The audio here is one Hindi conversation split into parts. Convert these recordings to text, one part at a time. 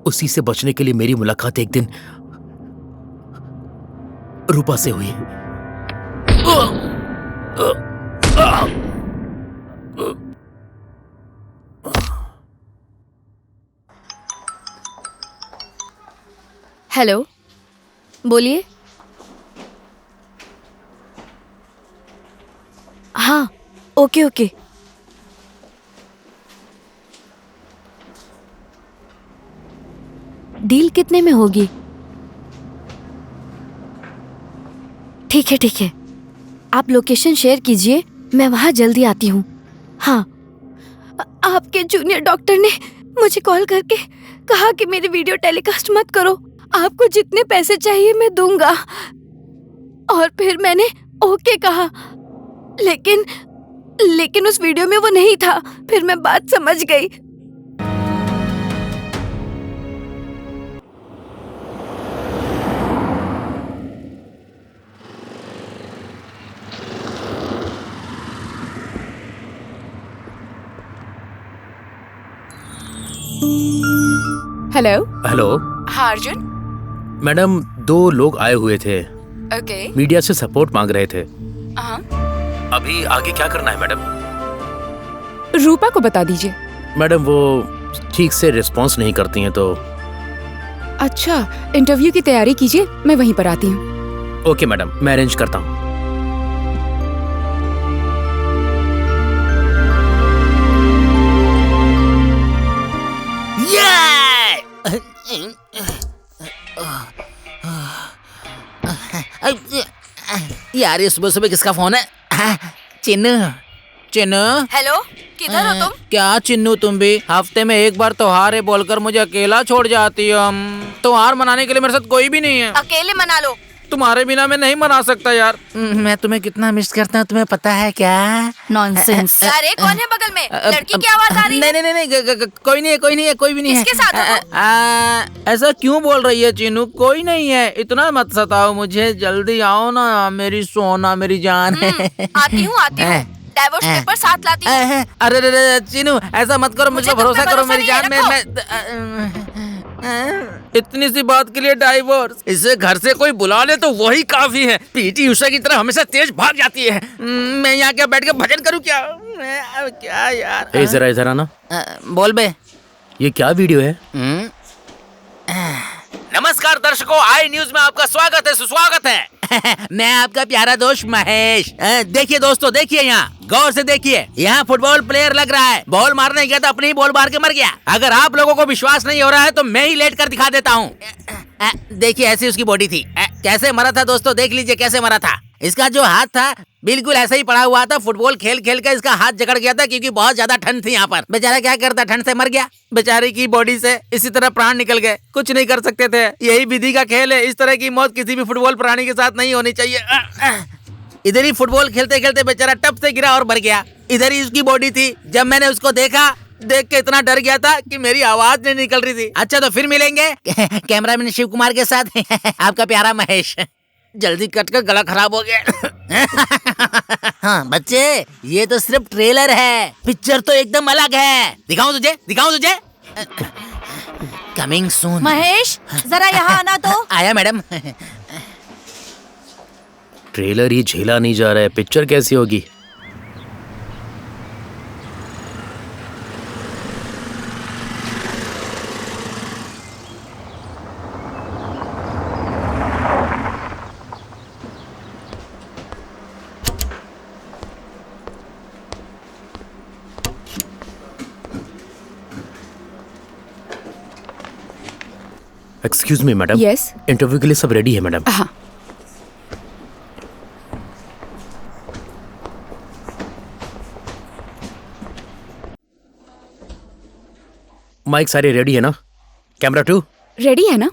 उसी से बचने के लिए मेरी मुलाकात एक दिन रूपा से हुई। हेलो, बोलिए। हाँ, ओके ओके। डील कितने में होगी? ठीक है ठीक है, आप लोकेशन शेयर कीजिए, मैं वहां जल्दी आती हूँ। हाँ, आपके जूनियर डॉक्टर ने मुझे कॉल करके कहा कि मेरी वीडियो टेलीकास्ट मत करो, आपको जितने पैसे चाहिए मैं दूंगा। और फिर मैंने ओके कहा, लेकिन उस वीडियो में वो नहीं था। फिर मैं बात समझ गई। हेलो हेलो हाँ अर्जुन। मैडम, 2 लोग आए हुए थे, ओके। मीडिया से सपोर्ट मांग रहे थे। हाँ, अभी आगे क्या करना है मैडम? रूपा को बता दीजिए। मैडम वो ठीक से रिस्पॉन्स नहीं करती हैं तो। अच्छा, इंटरव्यू की तैयारी कीजिए, मैं वहीं पर आती हूँ। ओके मैडम, मैं अरेंज करता हूँ। यार ये सुबह सुबह किसका फोन है? चिन्नू, चिन्नू। हेलो, किधर हो तुम? क्या चिन्नू, तुम भी हफ्ते में एक बार त्योहार है बोलकर मुझे अकेला छोड़ जाती हो। त्योहार मनाने के लिए मेरे साथ कोई भी नहीं है। अकेले मना लो। तुम्हारे बिना मैं नहीं मना सकता यार। मैं तुम्हें कितना मिस करता हूँ, तुम्हें पता है क्या? नॉनसेंस। अरे कौन है बगल में? लड़की की आवाज आ रही है। नहीं, कोई नहीं है, कोई नहीं है, कोई भी नहीं है। किसके साथ हो तुम? ऐसा क्यों बोल रही है चिन्नू? कोई नहीं है, इतना मत सताओ मुझे, जल्दी आओ ना मेरी सोना, मेरी जान। आती हूँ। डाइवोर्स पेपर साथ लाती हूँ। अरे चिन्नू, ऐसा मत करो, मुझे भरोसा करो मेरी जान। इतनी सी बात के लिए डाइवोर्स? इसे घर से कोई बुला ले तो वही काफी है। पीटी उषा की तरह हमेशा तेज भाग जाती है। मैं यहाँ क्या बैठ के भजन करूँ क्या? क्या यार। जरा ना। बोल बे। ये क्या वीडियो है? नमस्कार दर्शकों, आई न्यूज में आपका स्वागत है, सुस्वागत है। मैं आपका प्यारा दोस्त महेश। देखिए दोस्तों, देखिए यहाँ गौर से देखिए, यहाँ फुटबॉल प्लेयर लग रहा है। बॉल मारने गया तो अपनी ही बॉल मार के मर गया। अगर आप लोगों को विश्वास नहीं हो रहा है तो मैं ही लेट कर दिखा देता हूँ। देखिए ऐसी उसकी बॉडी थी। कैसे मरा था दोस्तों, देख लीजिए कैसे मरा था। इसका जो हाथ था बिल्कुल ऐसा ही पड़ा हुआ था। फुटबॉल खेल खेल कर इसका हाथ जकड़ गया था क्योंकि बहुत ज्यादा ठंड थी यहाँ पर। बेचारा क्या करता, ठंड से मर गया। बेचारे की बॉडी से इसी तरह प्राण निकल गए। कुछ नहीं कर सकते थे, यही विधि का खेल है। इस तरह की मौत किसी भी फुटबॉल प्राणी के साथ नहीं होनी चाहिए। इधर ही फुटबॉल खेलते खेलते बेचारा टप से गिरा और मर गया। इधर ही उसकी बॉडी थी। जब मैंने उसको देखा, देख के इतना डर गया था कि मेरी आवाज नहीं निकल रही थी। अच्छा तो फिर मिलेंगे। कैमरामैन शिव कुमार के साथ आपका प्यारा महेश। जल्दी कट कर गला खराब हो गया। हाँ बच्चे, ये तो सिर्फ ट्रेलर है, पिक्चर तो एकदम अलग है। दिखाऊं तुझे? Coming soon. महेश, जरा यहाँ आना तो। आया मैडम। ट्रेलर ही झेला नहीं जा रहा है, पिक्चर कैसी होगी? Excuse me madam. Yes. Interview के लिए सब रेडी है मैडम? हाँ। माइक सारे रेडी है ना? कैमरा 2 रेडी है ना?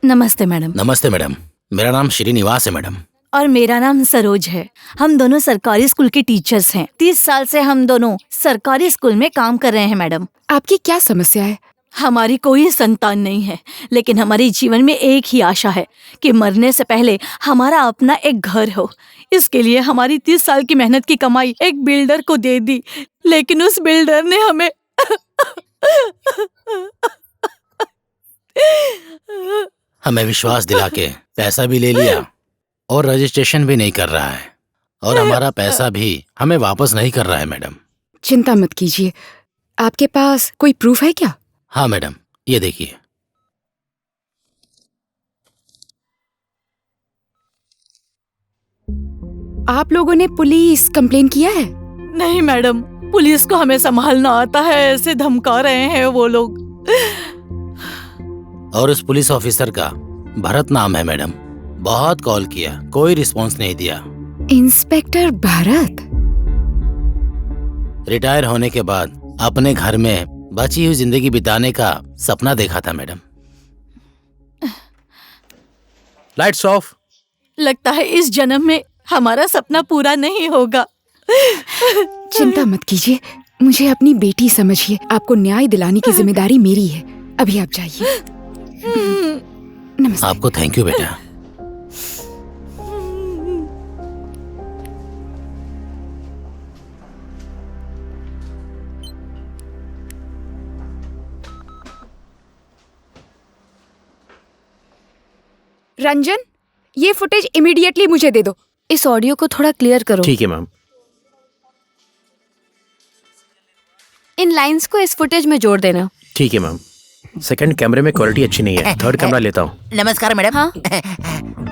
नमस्ते मैडम। नमस्ते मैडम, मेरा नाम श्रीनिवास है मैडम। और मेरा नाम सरोज है। हम दोनों सरकारी स्कूल के टीचर्स हैं। 30 साल से हम दोनों सरकारी स्कूल में काम कर रहे हैं मैडम। आपकी क्या समस्या है? हमारी कोई संतान नहीं है, लेकिन हमारे जीवन में एक ही आशा है कि मरने से पहले हमारा अपना एक घर हो। इसके लिए हमारी 30 साल की मेहनत की कमाई एक बिल्डर को दे दी, लेकिन उस बिल्डर ने हमें हमें विश्वास दिला के पैसा भी ले लिया और रजिस्ट्रेशन भी नहीं कर रहा है, और हमारा पैसा भी हमें वापस नहीं कर रहा है मैडम। चिंता मत कीजिए, आपके पास कोई प्रूफ है क्या? हाँ मैडम, ये देखिए। आप लोगों ने पुलिस कंप्लेन किया है? नहीं मैडम, पुलिस को हमें संभालना आता है, ऐसे धमका रहे हैं वो लोग। और उस पुलिस ऑफिसर का भरत नाम है मैडम। बहुत कॉल किया, कोई रिस्पॉन्स नहीं दिया। इंस्पेक्टर भरत? रिटायर होने के बाद अपने घर में बची हुई जिंदगी बिताने का सपना देखा था मैडम। Lights off. लगता है इस जन्म में हमारा सपना पूरा नहीं होगा। चिंता मत कीजिए, मुझे अपनी बेटी समझिए। आपको न्याय दिलाने की जिम्मेदारी मेरी है। अभी आप जाइए। नमस्ते। आपको थैंक यू बेटा। रंजन, ये फुटेज इमीडिएटली मुझे दे दो। इस ऑडियो को थोड़ा क्लियर करो। ठीक है मैम। इन लाइंस को इस फुटेज में जोड़ देना। ठीक है मैम। सेकंड कैमरे में क्वालिटी अच्छी नहीं है, थर्ड कैमरा लेता हूँ। नमस्कार मैडम। हाँ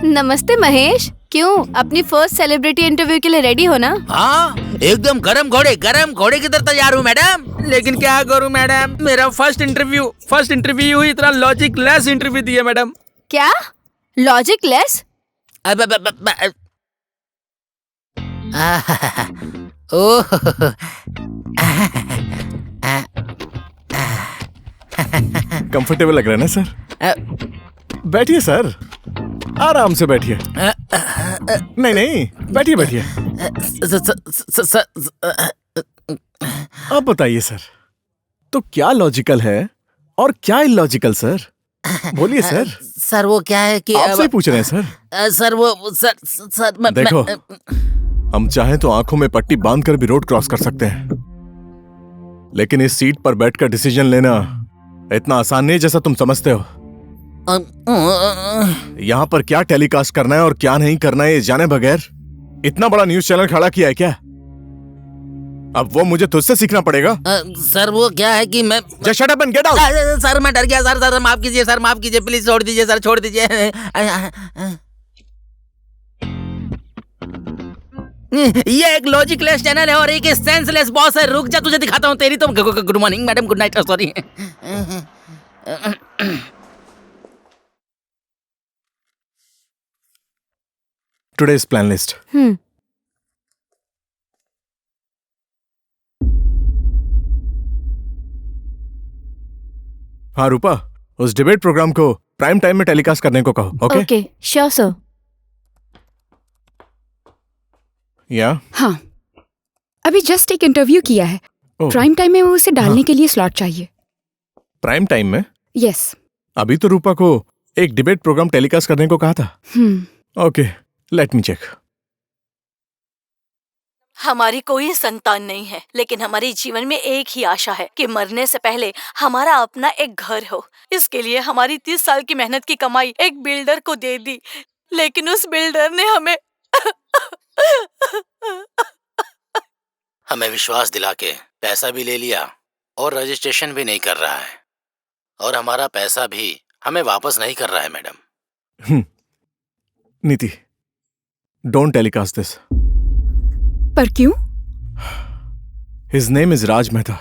नमस्ते महेश, क्यों अपनी फर्स्ट सेलिब्रिटी इंटरव्यू के लिए रेडी हो ना? हाँ, एकदम गरम घोड़े की तरह तैयार हूँ मैडम। लेकिन क्या करूँ मैडम, मेरा फर्स्ट इंटरव्यू ही इतना लॉजिक लेस इंटरव्यू दिया मैडम। क्या लॉजिक लेस? ओह, कंफर्टेबल लग रहा है ना सर? बैठिए सर, आराम से बैठिए। नहीं, बैठिए। अब बताइए सर, तो क्या लॉजिकल है और क्या इलॉजिकल सर? बोलिए सर। सर वो क्या है कि आपसे ही पूछ रहे हैं सर। सर वो सर देखो, हम चाहें तो आंखों में पट्टी बांधकर भी रोड क्रॉस कर सकते हैं, लेकिन इस सीट पर बैठकर डिसीजन लेना इतना आसान नहीं जैसा तुम समझते हो। यहाँ पर क्या टेलीकास्ट करना है और क्या नहीं करना है ये जाने बगैर इतना बड़ा न्यूज चैनल खड़ा किया है क्या? अब वो मुझे तुझसे सीखना पड़ेगा। सर वो क्या है कि मैं Just shut up and get out! Sir मैं डर गया सर माफ कीजिए प्लीज छोड़ दीजिए। ये एक लॉजिकलेस चैनल है और एक सेंसलेस बॉस है। रुक जा, तुझे दिखाता हूँ तेरी तो। Good morning madam, good night, sorry. Today's plan list. हाँ रूपा, उस डिबेट प्रोग्राम को प्राइम टाइम में टेलीकास्ट करने को कहो। ओके? Okay, sure sir. या? हाँ, अभी जस्ट एक इंटरव्यू किया है। ओह, प्राइम टाइम में वो उसे डालने के लिए स्लॉट चाहिए। प्राइम टाइम में? यस। अभी तो रूपा को एक डिबेट प्रोग्राम टेलीकास्ट करने को कहा था। Okay, let me check. हमारी कोई संतान नहीं है, लेकिन हमारे जीवन में एक ही आशा है कि मरने से पहले हमारा अपना एक घर हो। इसके लिए हमारी 30 साल की मेहनत की कमाई एक बिल्डर को दे दी, लेकिन उस बिल्डर ने हमें विश्वास दिला के पैसा भी ले लिया और रजिस्ट्रेशन भी नहीं कर रहा है, और हमारा पैसा भी हमें वापस नहीं कर रहा है मैडम। नीति, डोंट टेलीकास्ट दिस। पर क्यों? His name is Raj Mehta,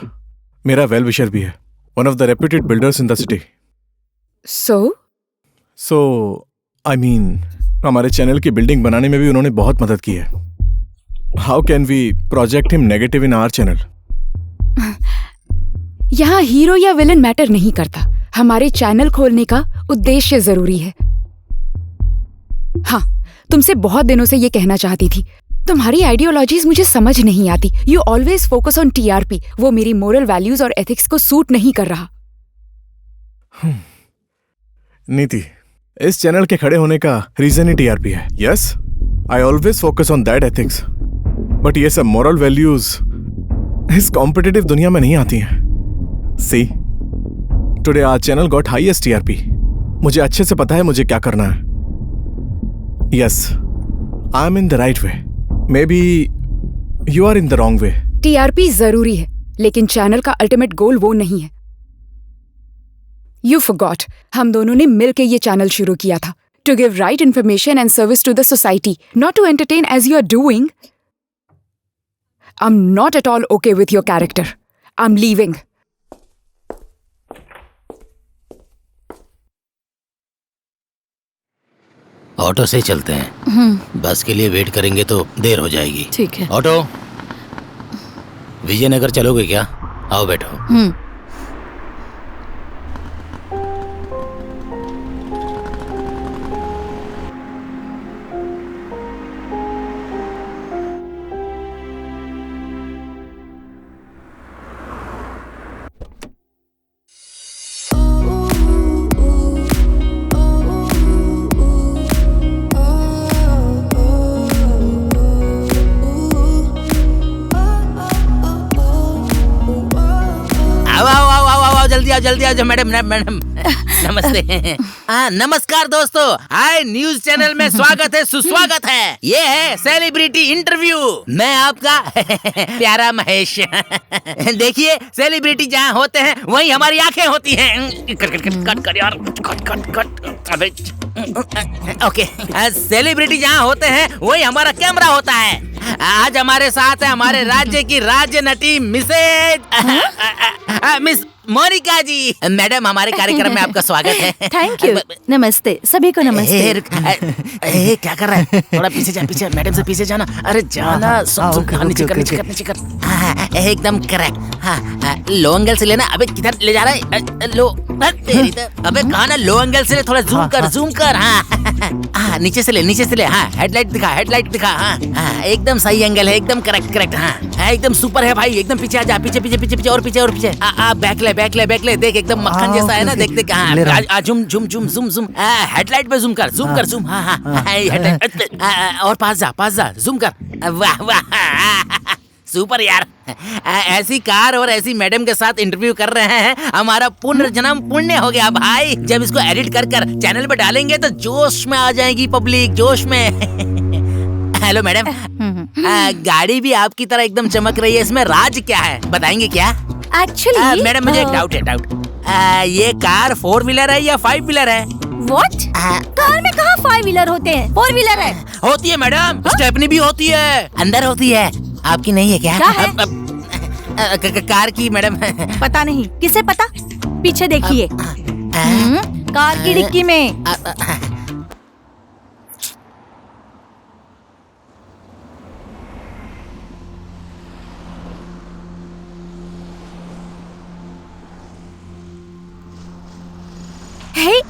मेरा वेल विशर भी है, one of the reputed builders in the city. So I mean हमारे चैनल की बिल्डिंग बनाने में भी उन्होंने बहुत मदद की है। How can we project him negative in our channel? यहाँ हीरो या विलन मैटर नहीं करता, हमारे चैनल खोलने का उद्देश्य जरूरी है। हाँ, तुमसे बहुत दिनों से ये कहना चाहती थी, तुम्हारी आइडियोलॉजीज मुझे समझ नहीं आती। You always focus on TRP, वो मेरी मोरल वैल्यूज और एथिक्स को सूट नहीं कर रहा। नीति, इस चैनल के खड़े होने का रीजन ही टीआरपी है। Yes, I always focus on that ethics, but ये सब मोरल वैल्यूज इस कॉम्पिटिटिव दुनिया में नहीं आती हैं। See today our channel got highest TRP. मुझे अच्छे से पता है मुझे क्या करना है। Yes, I am in the right way, maybe you are in the wrong way. TRP जरूरी है, लेकिन चैनल का अल्टीमेट गोल वो नहीं है। यू फॉरगॉट, हम दोनों ने मिलकर ये चैनल शुरू किया था to give right information and service to the society, not to entertain as you are doing. I am not at all okay with your character. I am leaving. Auto से चलते हैं, बस के लिए वेट करेंगे तो देर हो जाएगी। ठीक है। ऑटो, विजयनगर चलोगे क्या? आओ बैठो। जल्दी आओ मैडम मैडम नमस्ते। नमस्कार दोस्तों, हाय न्यूज चैनल में स्वागत है, सुस्वागत है। ये है सेलिब्रिटी इंटरव्यू। मैं आपका प्यारा महेश। देखिए, सेलिब्रिटी जहाँ होते हैं वहीं हमारी आंखें होती हैं। कट कर यार, कट। अबे ओके, सेलिब्रिटी जहाँ होते हैं वही हमारा कैमरा होता है। आज हमारे साथ है हमारे राज्य की राज्य नटी मिस मोनिका जी। मैडम, हमारे कार्यक्रम में आपका स्वागत है। Thank you. नमस्ते सभी को, नमस्ते। क्या कर रहा है? थोड़ा पीछे जा, पीछे मैडम से पीछे जाना। अरे जाना, नीचे कर। एकदम करेक्ट। लो एंगल से लेना। अबे किधर ले जा रहा है? लो तेरी तो। अबे कहा ना लो एंगल से ले, थोड़ा जूम कर। हाँ नीचे से ले। हाँ हेडलाइट दिखा। हाँ एकदम सही एंगल है, एकदम करेक्ट। हाँ एकदम सुपर है भाई, एकदम पीछे आ जा, पीछे और पीछे। बैक ले, देख एकदम मक्खन जैसा है ना, देख। हाँ झूम। हेडलाइट पे जूम कर। हाँ हेडलाइट। और पास जा, जूम कर। वाह सुपर यार। ऐसी कार और ऐसी मैडम के साथ इंटरव्यू कर रहे हैं, हमारा पुनर्जन्म पुण्य हो गया भाई। जब इसको एडिट कर चैनल पे डालेंगे तो जोश में आ जाएगी पब्लिक, जोश में। हेलो मैडम, गाड़ी भी आपकी तरह एकदम चमक रही है, इसमें राज क्या है बताएंगे क्या? एक्चुअली मैडम मुझे एक डाउट है। ये कार 4 व्हीलर है या 5 व्हीलर है? व्हाट? कार में कहाँ 5 व्हीलर होते हैं? 4 व्हीलर है। होती है मैडम, स्टेपनी भी होती है, अंदर होती है। आपकी नहीं है क्या? कार की मैडम। पता नहीं, किसे पता? पीछे देखिए, कार की डिक्की में। हे,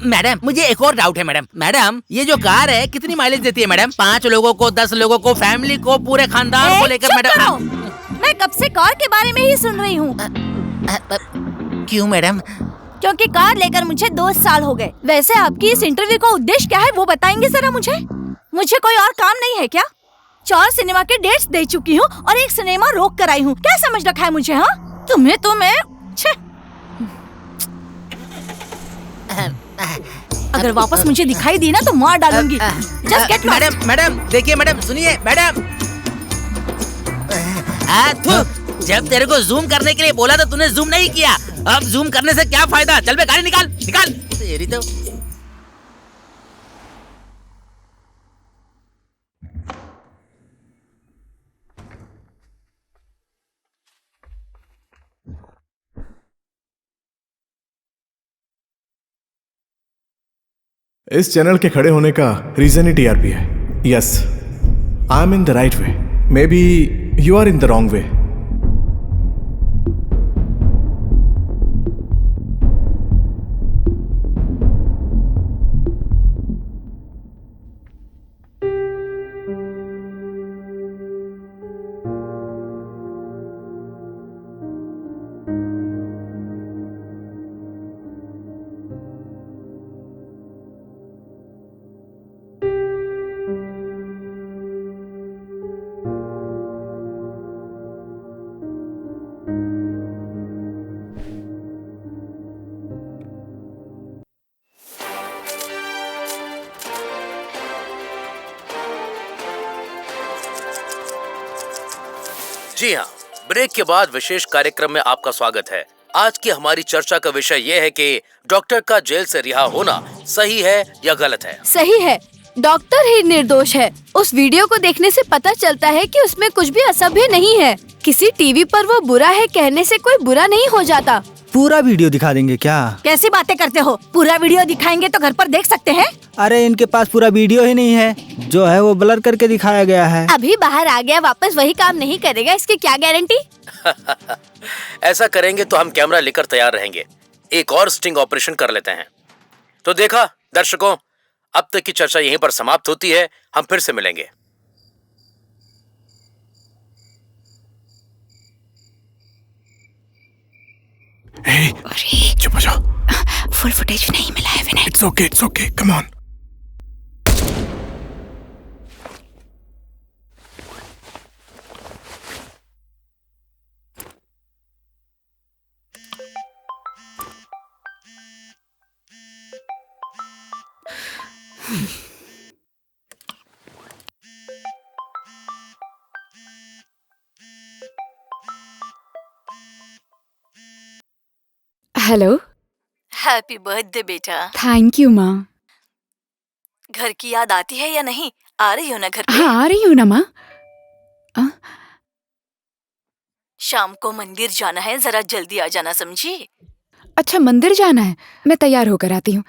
मैडम मुझे एक और डाउट है मैडम ये जो कार है कितनी माइलेज देती है मैडम? 5 लोगों को, 10 लोगों को, फैमिली को, पूरे खानदान को लेकर मैडम? मैं कब से कार के बारे में ही सुन रही हूँ। क्यों मैडम? क्योंकि कार लेकर मुझे 2 साल हो गए। वैसे आपकी इस इंटरव्यू का उद्देश्य क्या है वो बताएंगे जरा मुझे? मुझे कोई और काम नहीं है क्या? 4 सिनेमा के डेट्स दे चुकी हूँ और 1 सिनेमा रोक कर आई हूँ। क्या समझ रखा है मुझे? हाँ तुम्हें तो मैं अगर वापस मुझे दिखाई दी ना तो मार डालूंगी। Just get lost. मैडम देखिए, मैडम सुनिए मैडम। जब तेरे को जूम करने के लिए बोला तो तूने जूम नहीं किया। अब जूम करने से क्या फायदा? चल बे गाड़ी निकाल। तेरी तो। इस चैनल के खड़े होने का रीजन ही टीआरपी है। Yes, I am in the right way, maybe you are in the wrong way. जी हाँ, ब्रेक के बाद विशेष कार्यक्रम में आपका स्वागत है। आज की हमारी चर्चा का विषय ये है कि डॉक्टर का जेल से रिहा होना सही है या गलत है। सही है, डॉक्टर ही निर्दोष है। उस वीडियो को देखने से पता चलता है कि उसमें कुछ भी असभ्य नहीं है। किसी टीवी पर वो बुरा है कहने से कोई बुरा नहीं हो जाता। पूरा वीडियो दिखा देंगे क्या? कैसी बातें करते हो? पूरा वीडियो दिखाएंगे तो घर पर देख सकते हैं। अरे इनके पास पूरा वीडियो ही नहीं है, जो है वो ब्लर करके दिखाया गया है। अभी बाहर आ गया, वापस वही काम नहीं करेगा, इसकी क्या गारंटी? ऐसा करेंगे तो हम कैमरा लेकर तैयार रहेंगे। एक और स्टिंग ऑपरेशन कर लेते हैं। तो देखा दर्शकों, अब तक की चर्चा यहीं पर समाप्त होती है। हम फिर से मिलेंगे। चुप हो जाओ। फुल फुटेज नहीं मिला है Vinay. It's okay, come on. Hello. Happy birthday बेटा। थैंक यू माँ। घर की याद आती है या नहीं? आ रही हो ना घर पे? हाँ, आ रही हूँ ना माँ। शाम को मंदिर जाना है, जरा जल्दी आ जाना, समझी? अच्छा, मंदिर जाना है, मैं तैयार होकर आती हूँ।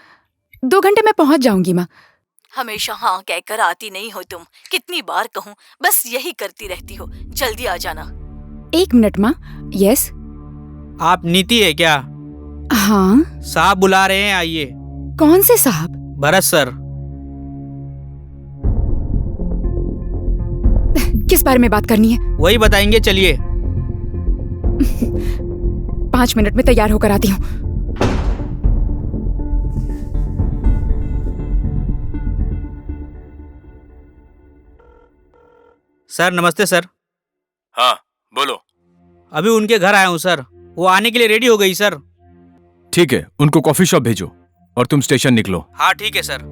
2 घंटे में पहुँच जाऊंगी माँ। हमेशा हाँ कहकर आती नहीं हो तुम। कितनी बार कहूँ, बस यही करती रहती हो। जल्दी आ जाना। 1 मिनट माँ। यस। आप नीति है क्या? हाँ। साहब बुला रहे हैं, आइए। कौन से साहब? भरत सर। किस बारे में बात करनी है? वही बताएंगे, चलिए। 5 मिनट में तैयार होकर आती हूँ। सर नमस्ते सर। हाँ बोलो। अभी उनके घर आया हूँ सर, वो आने के लिए रेडी हो गई सर। ठीक है, उनको कॉफी शॉप भेजो और तुम स्टेशन निकलो। हाँ ठीक है सर।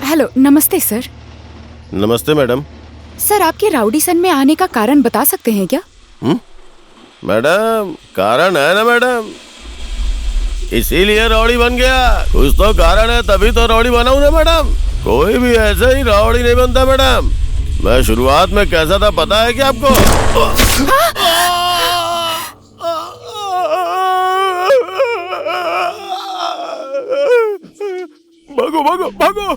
हेलो, नमस्ते सर। नमस्ते मैडम। सर, आपके राउडी सन में आने का कारण बता सकते हैं क्या? मैडम, कारण है ना मैडम, इसीलिए रौड़ी बन गया। कुछ तो कारण है, तभी तो रौड़ी बना हूं ना मैडम। कोई भी ऐसे ही रौड़ी नहीं बनता मैडम। मैं शुरुआत में कैसा था पता है क्या आपको? भागो भागो भागो।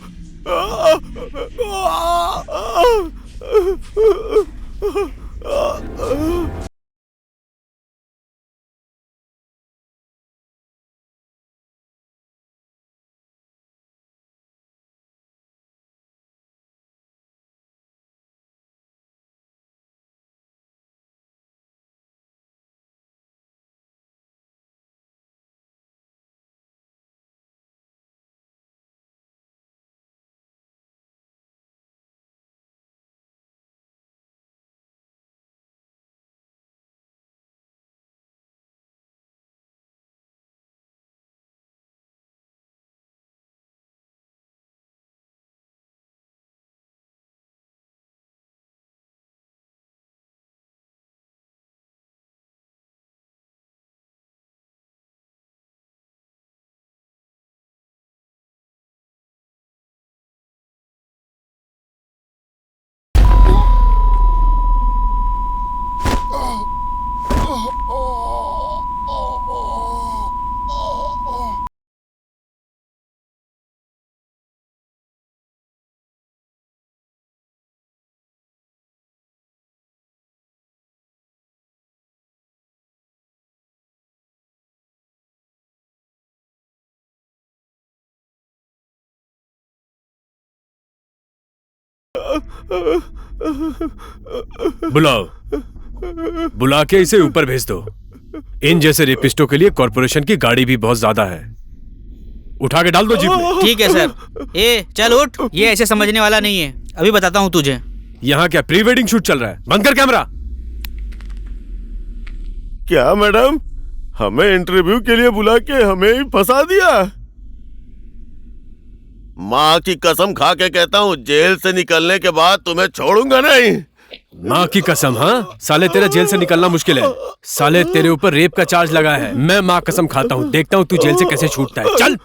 बुला के इसे ऊपर भेज दो। इन जैसे रेपिस्टों के लिए कॉर्पोरेशन की गाड़ी भी बहुत ज्यादा है। उठा के डाल दो जीप में। ठीक है सर। ए चल उठ, ये ऐसे समझने वाला नहीं है। अभी बताता हूँ तुझे। यहाँ क्या प्री वेडिंग शूट चल रहा है? बंद कर कैमरा। क्या मैडम, हमें इंटरव्यू के लिए बुला के हमें ही फंसा दिया? माँ की कसम खा के कहता हूँ, जेल से निकलने के बाद तुम्हें छोड़ूंगा नहीं। माँ की कसम? हाँ साले, तेरा जेल से निकलना मुश्किल है। साले तेरे ऊपर रेप का चार्ज लगा है। मैं माँ कसम खाता हूँ, देखता हूँ तू जेल से कैसे छूटता है। चल।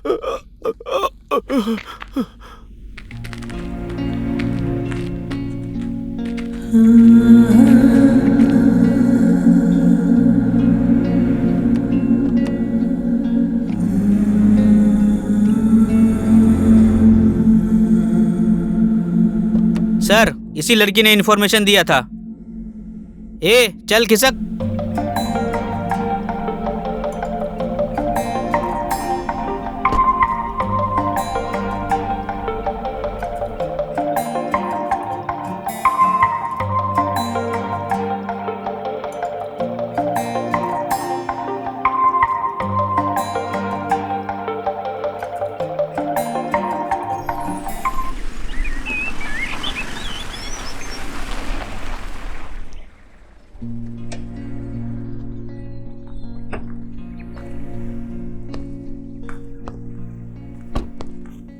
सर, इसी लड़की ने इन्फॉर्मेशन दिया था। चल खिसक।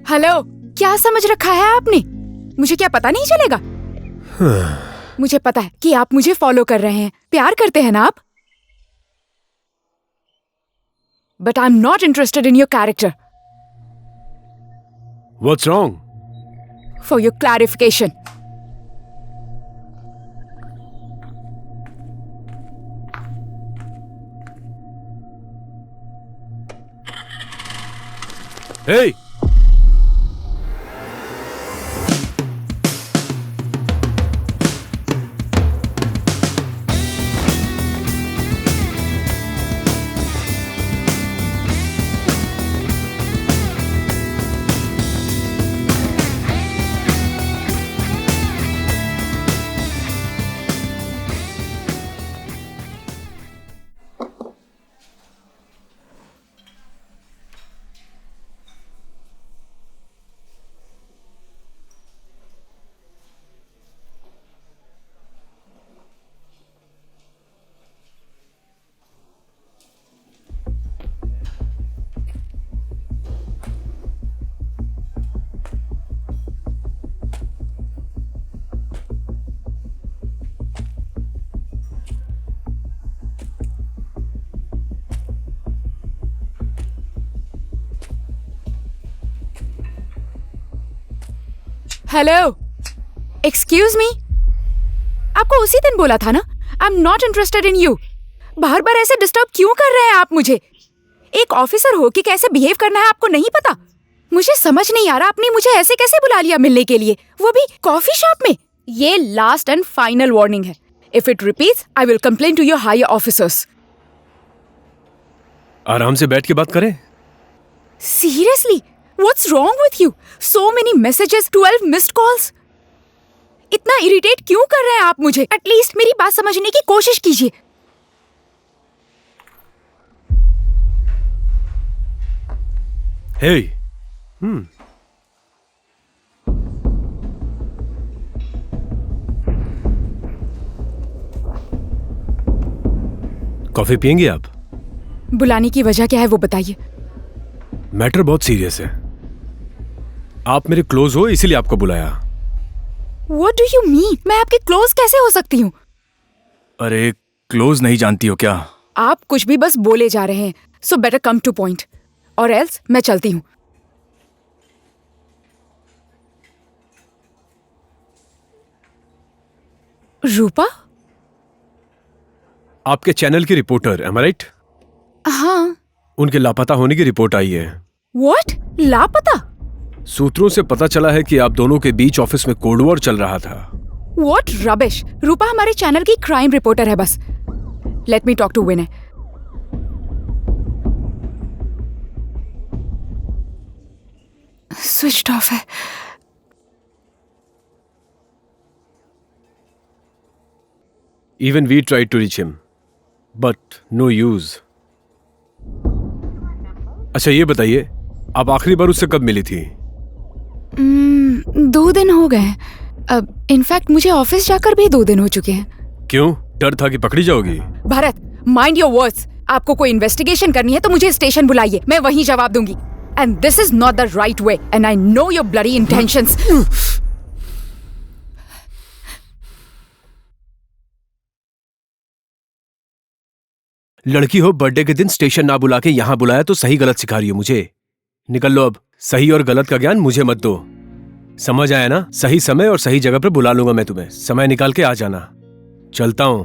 हेलो, क्या समझ रखा है आपने? मुझे क्या पता नहीं चलेगा? मुझे पता है कि आप मुझे फॉलो कर रहे हैं। प्यार करते हैं ना आप? But I am not interested in your character. What's wrong? For your clarification, Hey! Hello, excuse me. आपको उसी दिन बोला था ना, I am not interested in you. बार बार ऐसे डिस्टर्ब क्यों कर रहे हैं आप मुझे? एक ऑफिसर हो कि कैसे बिहेव करना है आपको नहीं पता? मुझे समझ नहीं आ रहा, आपने मुझे ऐसे कैसे बुला लिया मिलने के लिए, वो भी कॉफी शॉप में। ये लास्ट एंड फाइनल वार्निंग है। If it repeats I will complain to your higher officers. आराम से बैठ के बात करें। Seriously, What's wrong with you? So many messages, 12 missed calls. इतना इरिटेट क्यों कर रहे हैं आप मुझे? एटलीस्ट मेरी बात समझने की कोशिश कीजिए। Hey. कॉफी पियेंगे आप? बुलाने की वजह क्या है वो बताइए। मैटर बहुत सीरियस है। आप मेरे क्लोज हो इसीलिए आपको बुलाया। What do you mean? मैं आपके क्लोज कैसे हो सकती हूँ? अरे क्लोज नहीं जानती हो क्या? आप कुछ भी बस बोले जा रहे हैं। So better come to point. और एल्स मैं चलती हूँ। रूपा? आपके चैनल की रिपोर्टर, am I right? हाँ। उनके लापता होने की रिपोर्ट आई है। What? लापता? सूत्रों से पता चला है कि आप दोनों के बीच ऑफिस में कोल्ड वॉर चल रहा था। What rubbish! रूपा हमारे चैनल की क्राइम रिपोर्टर है बस। Let me talk to Vinay. Switched off है। Even we tried to reach him, but no use. अच्छा ये बताइए, आप आखिरी बार उससे कब मिली थी? 2 दिन हो गए। अब इनफैक्ट मुझे ऑफिस जाकर भी 2 दिन हो चुके हैं। क्यों? डर था कि पकड़ी जाओगी? Bharat, mind your words. आपको कोई इन्वेस्टिगेशन करनी है तो मुझे स्टेशन बुलाइए, मैं वहीं जवाब दूंगी। And this is not the right way and I know your bloody intentions. लड़की हो, बर्थडे के दिन स्टेशन ना बुला के यहाँ बुलाया तो सही गलत सिखा रही हो मुझे। निकल लो अब। सही और गलत का ज्ञान मुझे मत दो, समझ आया ना? सही समय और सही जगह पर बुला लूंगा मैं तुम्हें, समय निकाल के आ जाना। चलता हूं।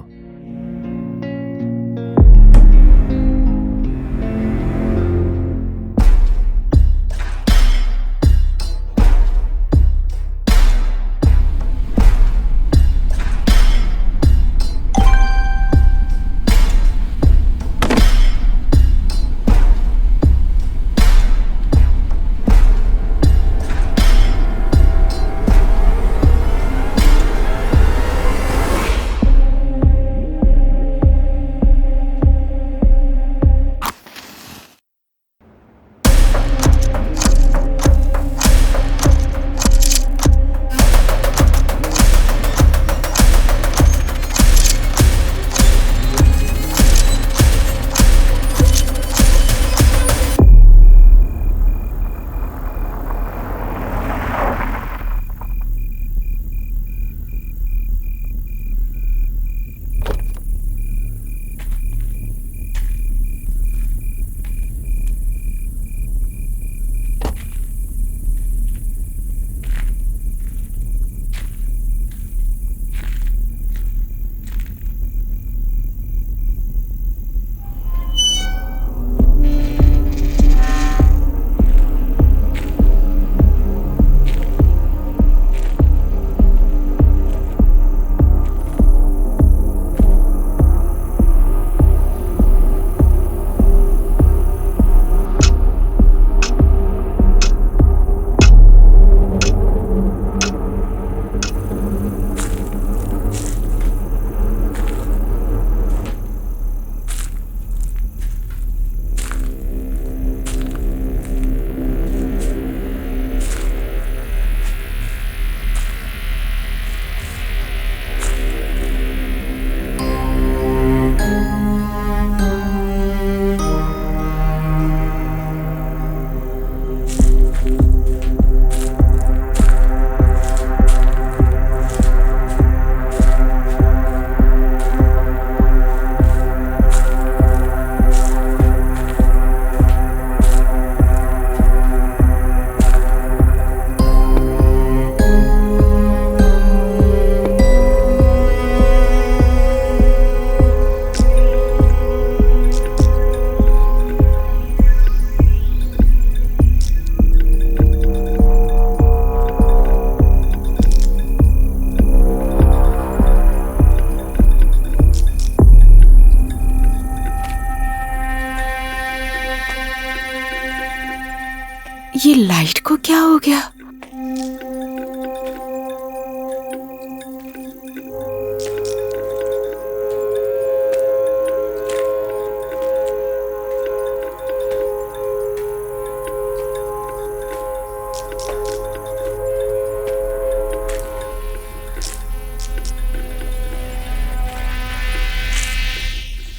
ये लाइट को क्या हो गया?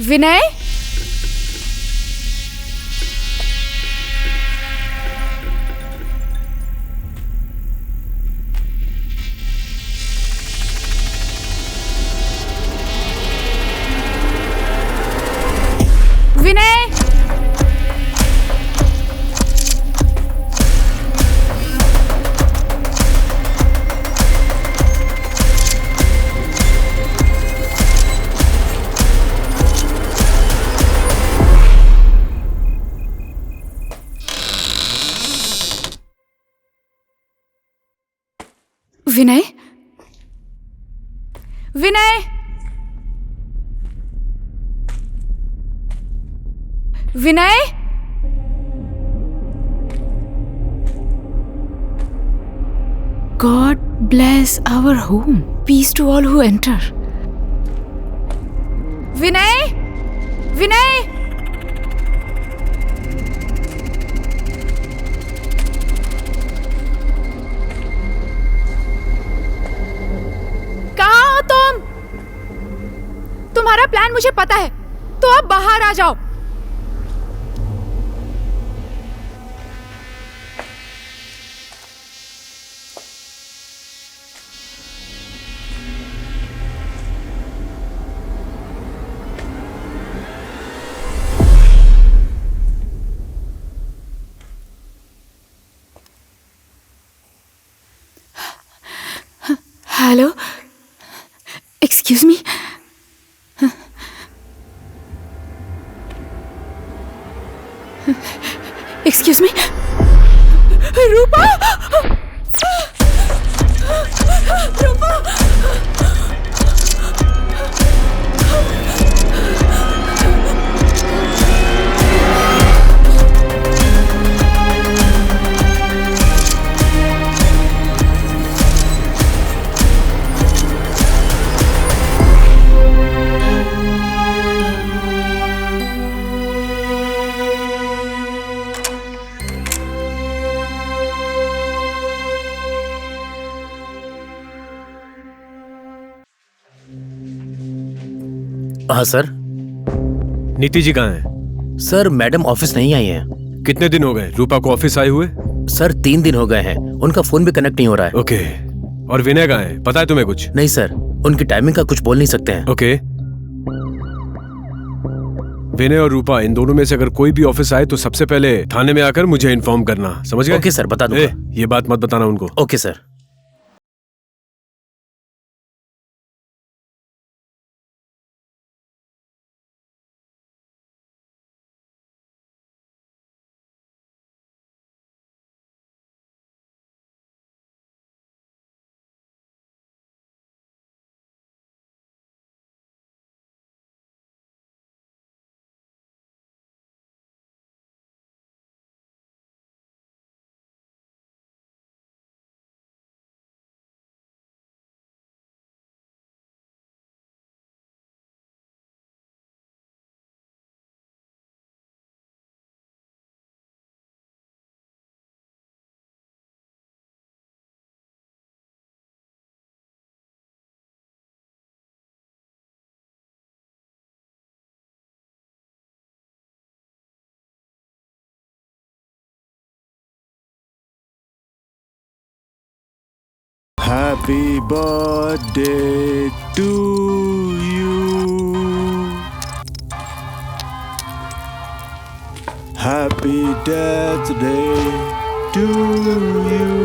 Vinay, Vinay, Vinay, Vinay, Vinay, God bless our home. Peace to all who enter. Vinay, Vinay, plan मुझे पता है, तो आप बाहर आ जाओ। Hello, excuse me. Excuse me, Rupa, Rupa. हाँ सर। नीति जी कहाँ हैं? सर मैडम ऑफिस नहीं आई हैं। कितने दिन हो गए रूपा को ऑफिस आए हुए? सर 3 दिन हो गए हैं, उनका फोन भी कनेक्ट नहीं हो रहा है। ओके, और विनय कहाँ है? पता है तुम्हें कुछ? नहीं सर, उनकी टाइमिंग का कुछ बोल नहीं सकते हैं। ओके, विनय और रूपा इन दोनों में से अगर कोई भी ऑफिस आए तो सबसे पहले थाने में आकर मुझे इन्फॉर्म करना, समझ गए? ओके सर, बता दूंगा। ये बात मत बताना उनको। Okay sir. Happy birthday to you. Happy Death Day to you.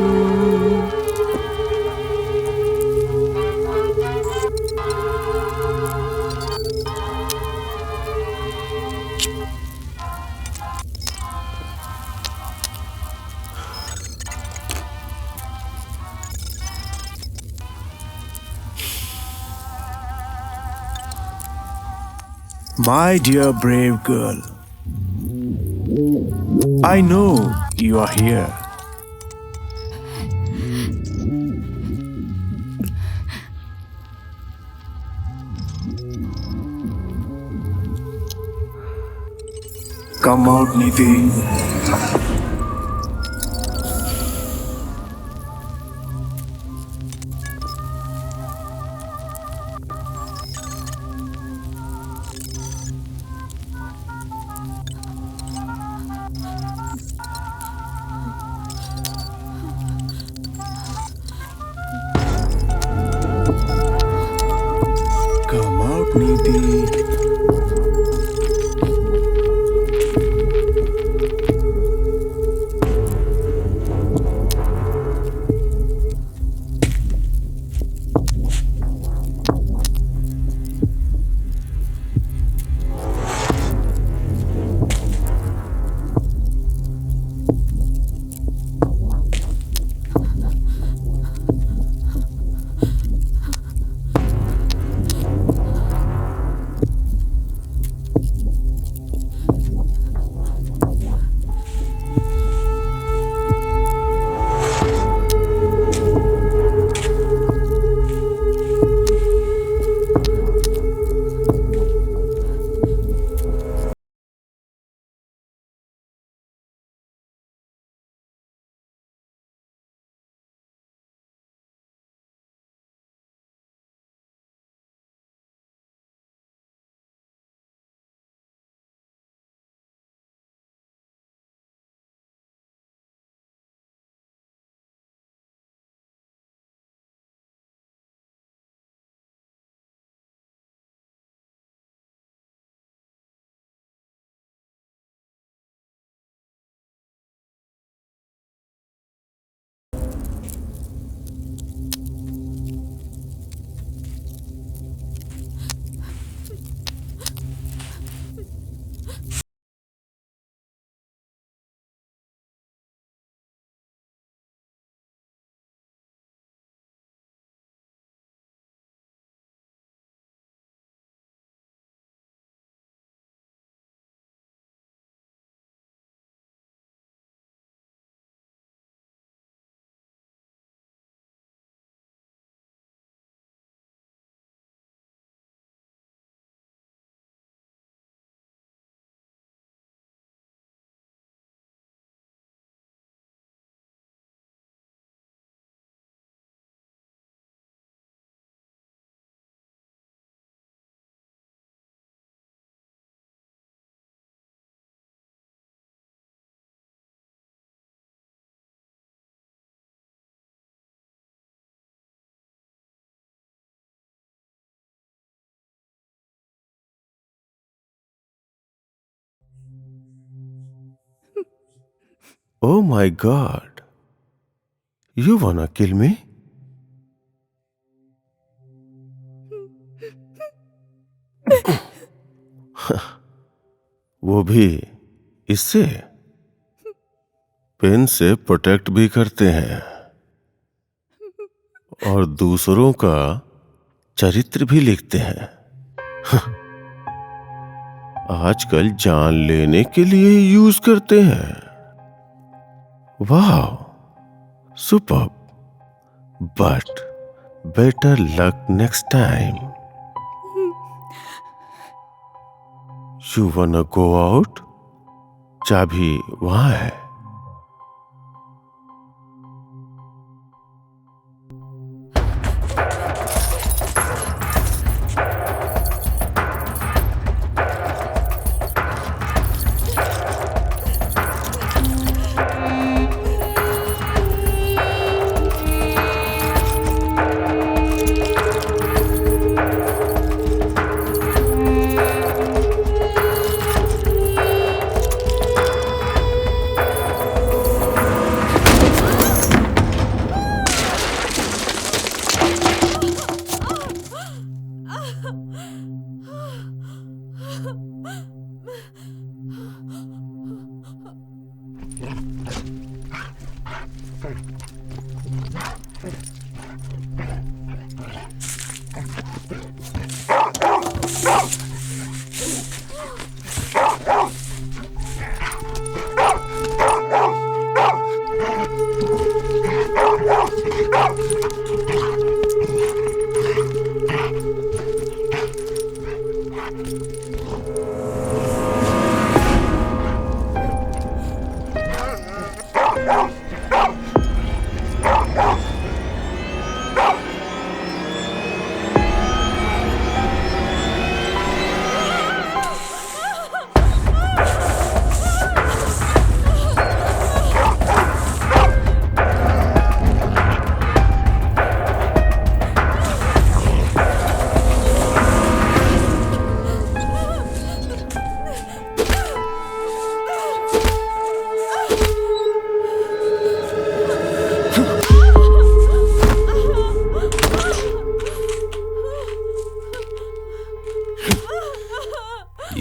My dear brave girl, I know you are here. Come out, Niti. Come out, Niti. Oh my God. You wanna kill me? वो भी इससे पेन से प्रोटेक्ट भी करते हैं और दूसरों का चरित्र भी लिखते हैं। आजकल जान लेने के लिए यूज करते हैं। वाह, super, but better luck next time. You वांना go out? चाबी वहां है।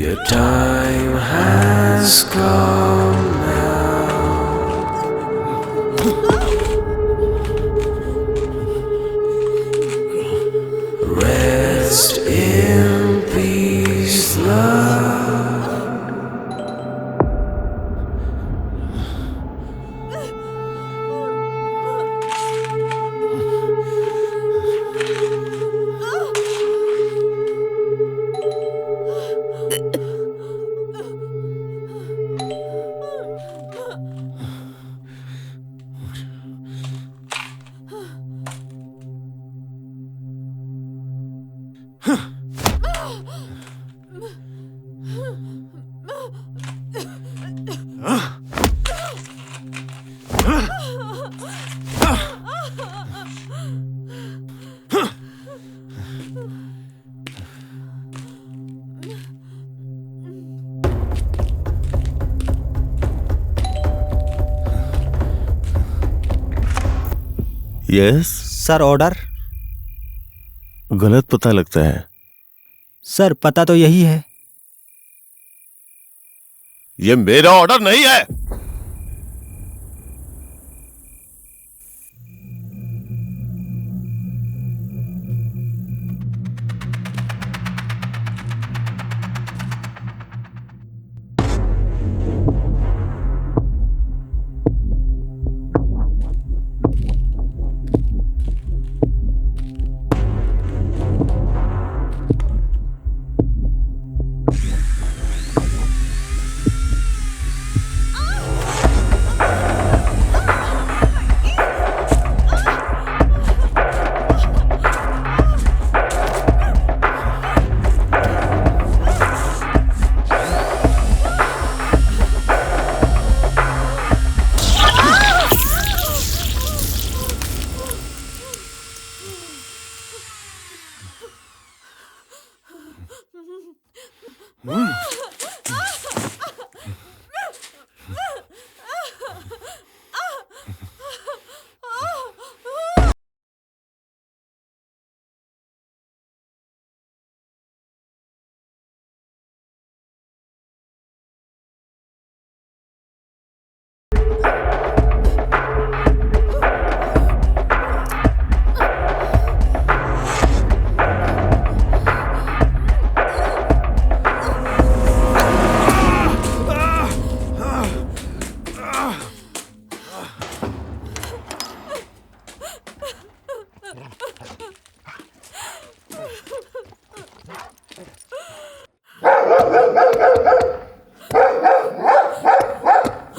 Your time has come now. Rest in peace, love. Yes sir order. गलत पता लगता है। सर पता तो यही है। ये मेरा ऑर्डर नहीं है।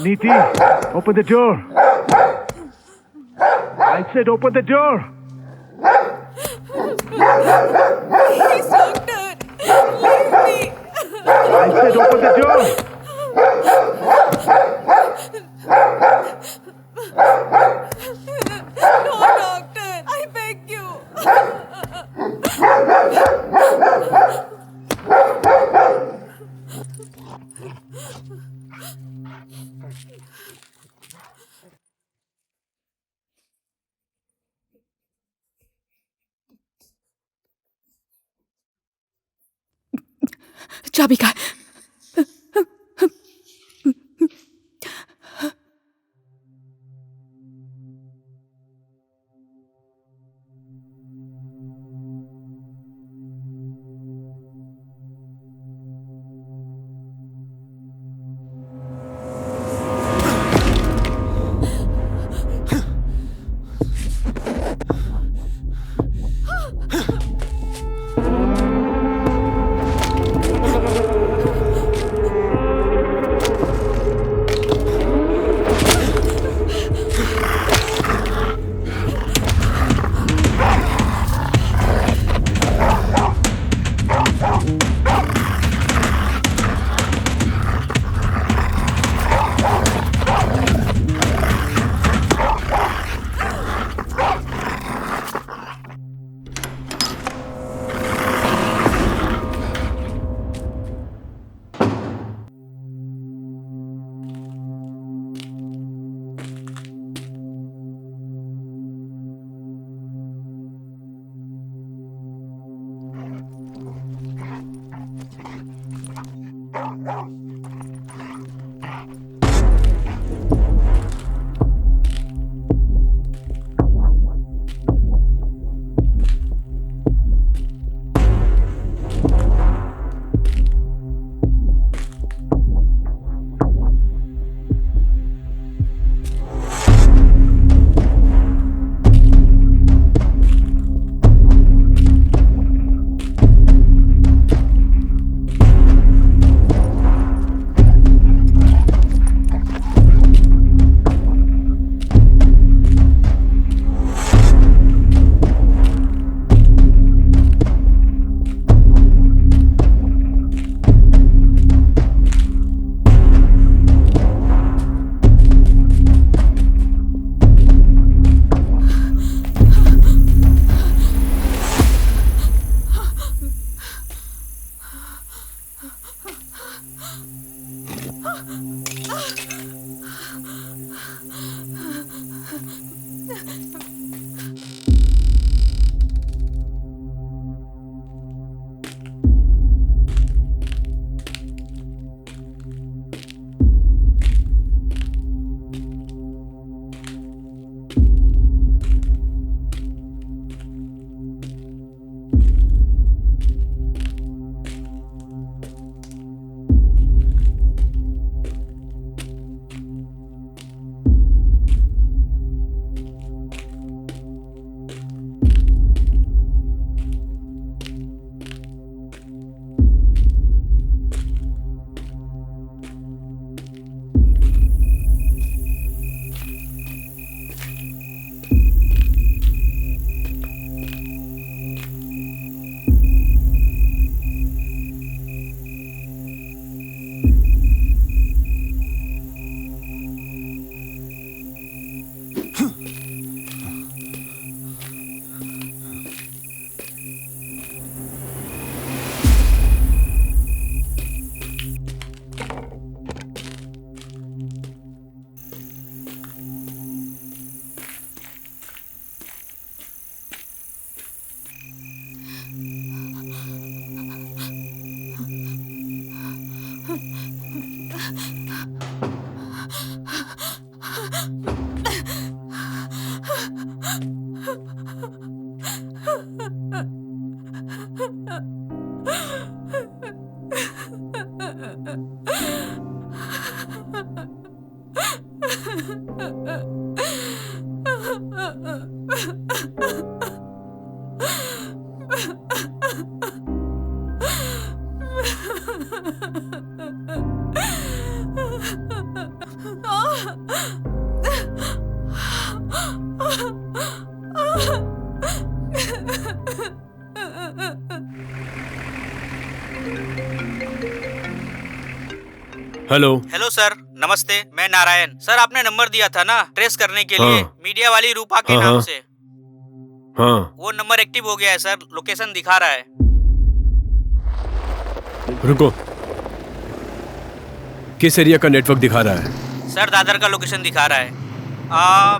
Neeti, open the door. I said open the door. Please, doctor, leave me. I said open the door. No, doctor, I beg you. चाबी का हेलो। हेलो सर, नमस्ते। मैं नारायण। सर आपने नंबर दिया था ना ट्रेस करने के लिए, मीडिया वाली रूपा के नाम से। हाँ। वो नंबर एक्टिव हो गया है सर, लोकेशन दिखा रहा है। रुको, किस एरिया का नेटवर्क दिखा रहा है? सर दादर का लोकेशन दिखा रहा है।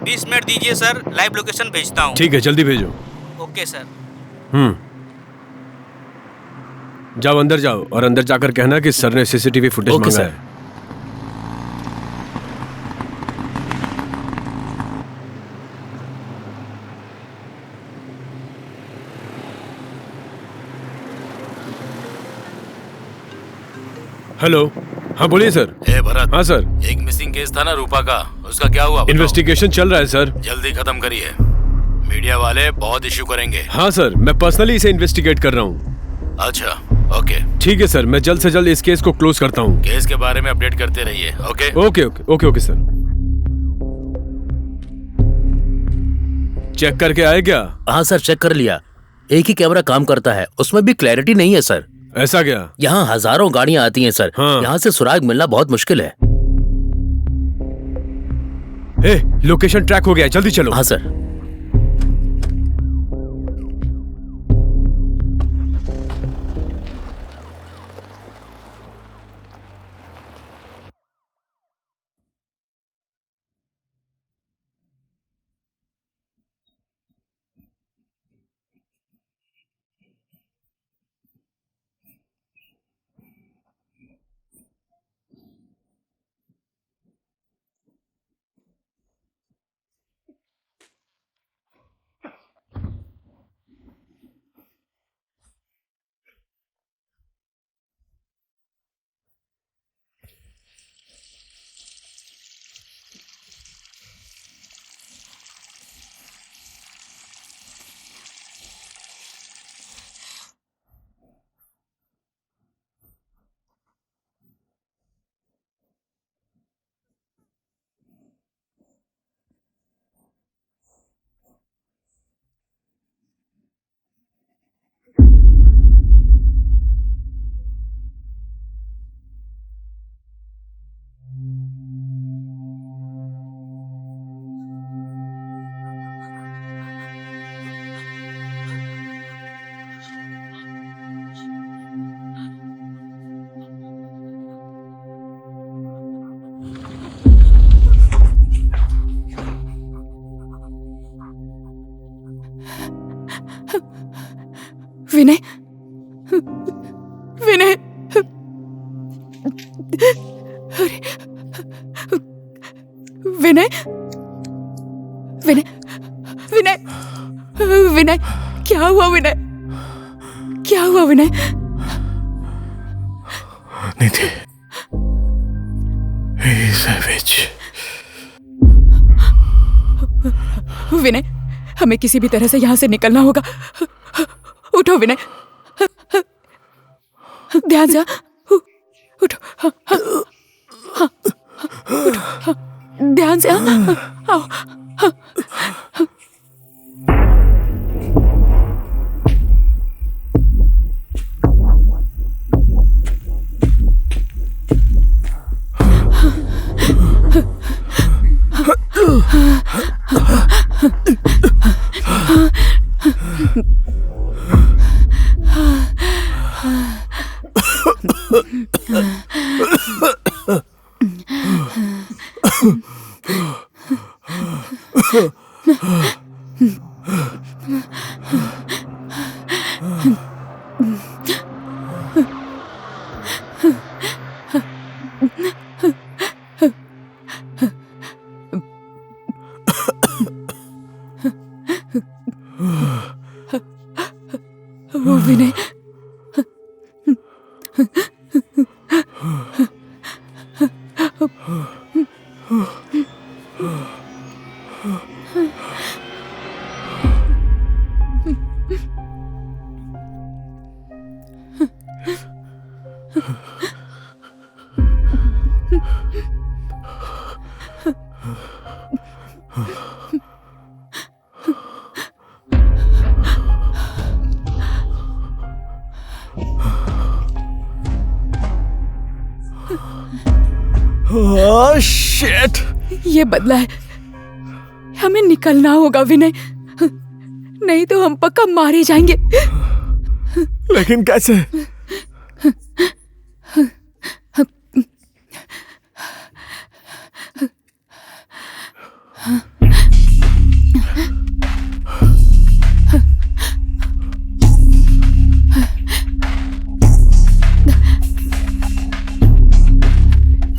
20 मिनट दीजिए सर, लाइव लोकेशन भेजता हूँ। ठीक है, जल्दी भेजो। Okay sir. जाओ अंदर जाओ और अंदर जाकर कहना कि सर ने सीसीटीवी फुटेज ओके, मांगा सर। है। हेलो। हाँ बोलिए सर। ए भरत। हाँ सर। एक मिसिंग केस था ना रूपा का, उसका क्या हुआ? इन्वेस्टिगेशन चल रहा है सर। जल्दी खत्म करिए, मीडिया वाले बहुत इश्यू करेंगे। हाँ सर, मैं पर्सनली इसे इन्वेस्टिगेट कर रहा हूँ। अच्छा, ओके। ठीक है सर, मैं जल्द से जल्द इस केस को क्लोज करता हूँ। केस के बारे में अपडेट करते रहिए। Okay okay okay okay okay sir. Check करके आए क्या? हाँ सर, चेक कर लिया। एक ही कैमरा काम करता है, उसमें भी क्लैरिटी नहीं है सर। ऐसा क्या? यहाँ हजारों गाड़ियाँ आती हैं सर। हाँ। यहाँ से सुराग मिलना बहुत मुश्किल है। लोकेशन ट्रैक हो गया है, जल्दी चलो। हाँ सर। विनय, विनय, अरे विनय, विनय, विनय, विनय, क्या हुआ विनय? क्या हुआ विनय? निधि, savage. विनय, हमें किसी भी तरह से यहाँ से निकलना होगा। उठो विनय, ध्यान से। उठो, उठो, ध्यान से। आओ। विनय, ओह शिट! ये बदला है, हमें निकलना होगा विनय, नहीं तो हम पक्का मारे जाएंगे। लेकिन कैसे?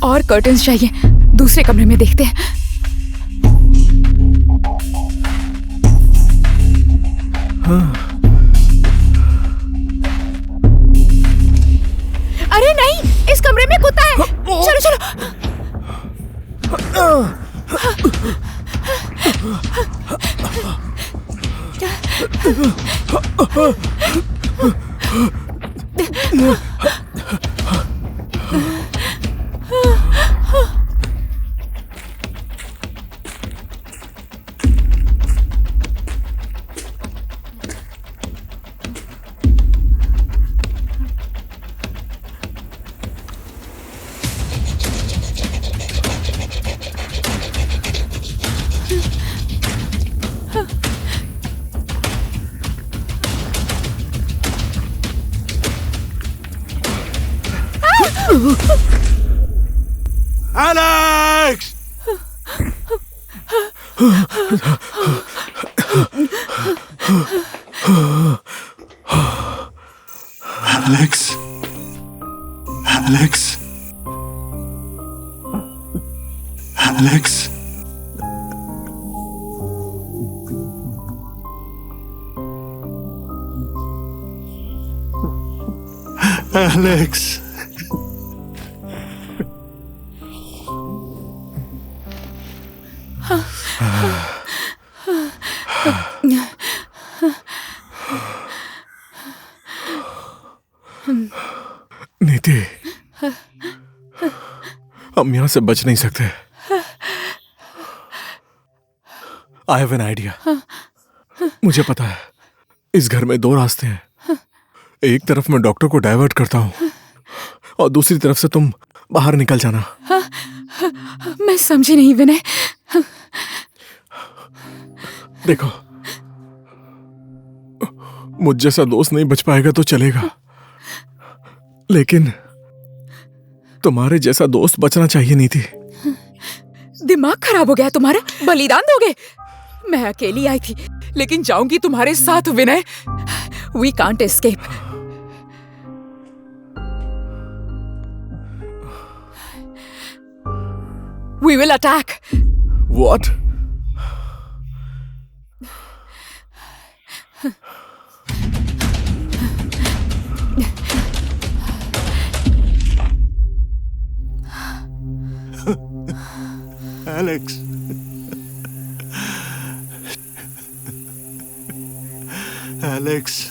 और कर्टन्स चाहिए, दूसरे कमरे में देखते हैं। अरे नहीं, इस कमरे में कुत्ता है। चलो चलो। Alex! Alex? Alex? Alex? Alex? नीति, हम यहां से बच नहीं सकते। I have an idea. मुझे पता है, इस घर में 2 रास्ते हैं। एक तरफ मैं डॉक्टर को डाइवर्ट करता हूं और दूसरी तरफ से तुम बाहर निकल जाना। मैं समझी नहीं विनय। देखो, मुझ जैसा दोस्त नहीं बच पाएगा तो चलेगा, लेकिन तुम्हारे जैसा दोस्त बचना चाहिए नीति। दिमाग खराब हो गया तुम्हारा? बलिदान दोगे? मैं अकेली आई थी, लेकिन जाऊंगी तुम्हारे साथ Vinay. We can't escape. We will attack. What? Alex? Alex?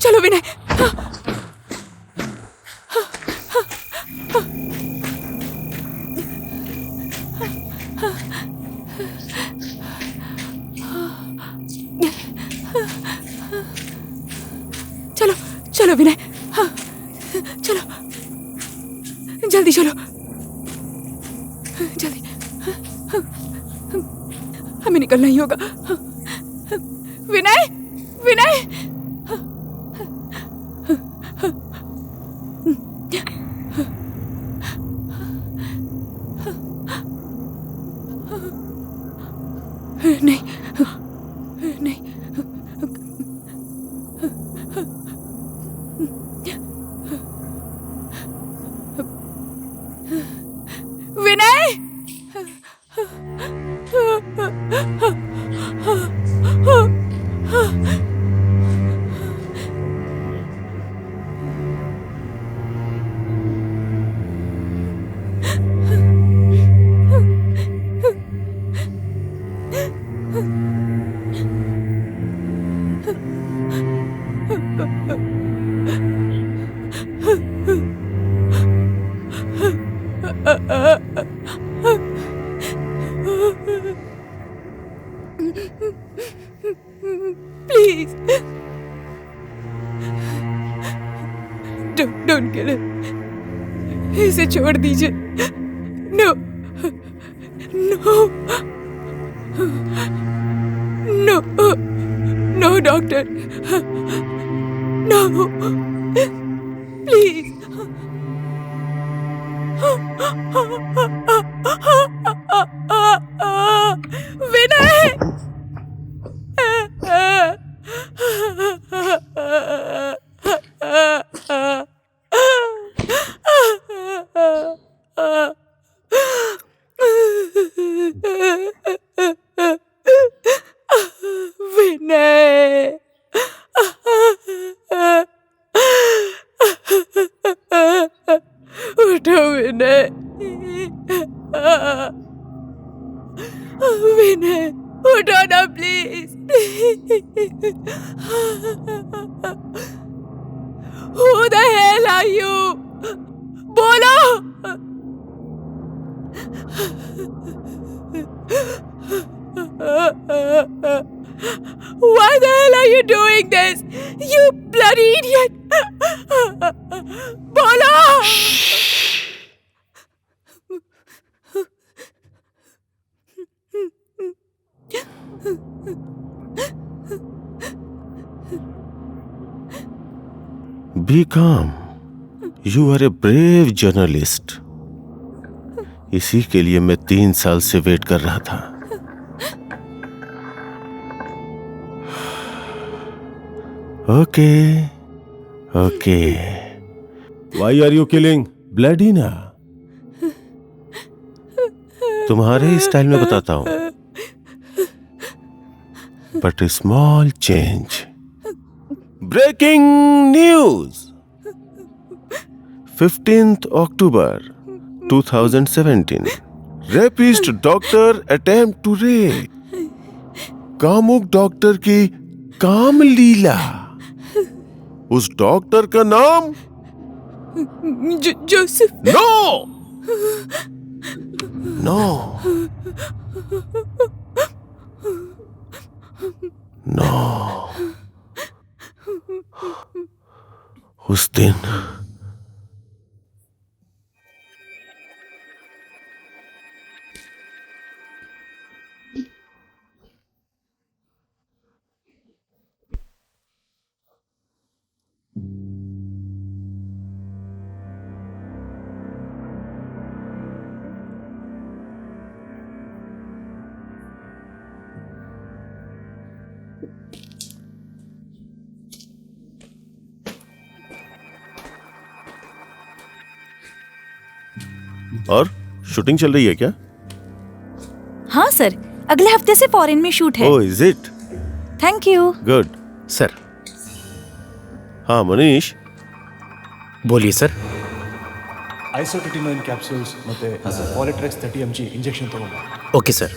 चलो विनय। चलो चलो विनय, हाँ, चलो जल्दी चलो, जल्दी, हमें निकलना ही होगा। विनय, विनय, नहीं नहीं, Vinay, please don't kill him, इसे छोड़ दीजिए। No no no no doctor, no please. Vinay, Vinay, उठो विनय, विनय उठो ना please, please. Who the hell are you? बोलो। Why the hell are you doing this? You bloody idiot! बोलो। Be calm. You are a brave journalist. इसी के लिए मैं 3 साल से वेट कर रहा था. Okay. Why are you killing Bladina? तुम्हारे स्टाइल में बताता हूं. But a small change. Breaking news. 15th October 2017. Rapist doctor attempt to rape. कामुक डॉक्टर की काम लीला. उस डॉक्टर का नाम जोसेफ। नो उस दिन और शूटिंग चल रही है क्या? हाँ सर, अगले हफ्ते से फॉरेन में शूट है। Oh, is it? Thank you. Good. Sir. हाँ मनीष, बोलिए सर. ಐಸೋಟಿಟಿನೋಯಿನ್ ಕ್ಯಾಪ್ಸೂಲ್ಸ್ ಮತ್ತೆ ಪಾಲಿಟ್ರೆಕ್ಸ್ 30 mg ಇಂಜೆಕ್ಷನ್ ತಗೊಂಡು. Okay sir.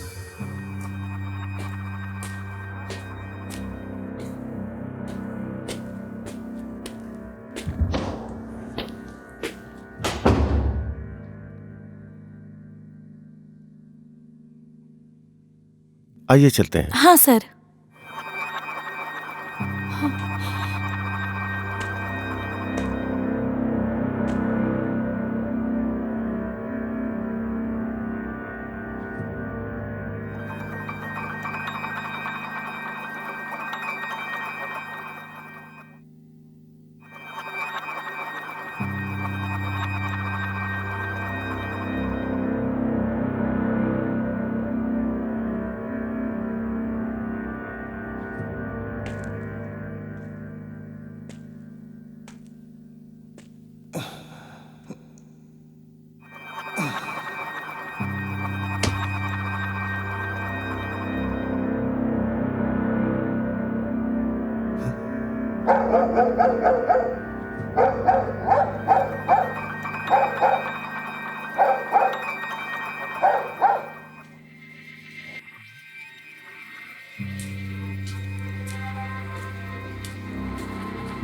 आइए चलते हैं. हाँ सर।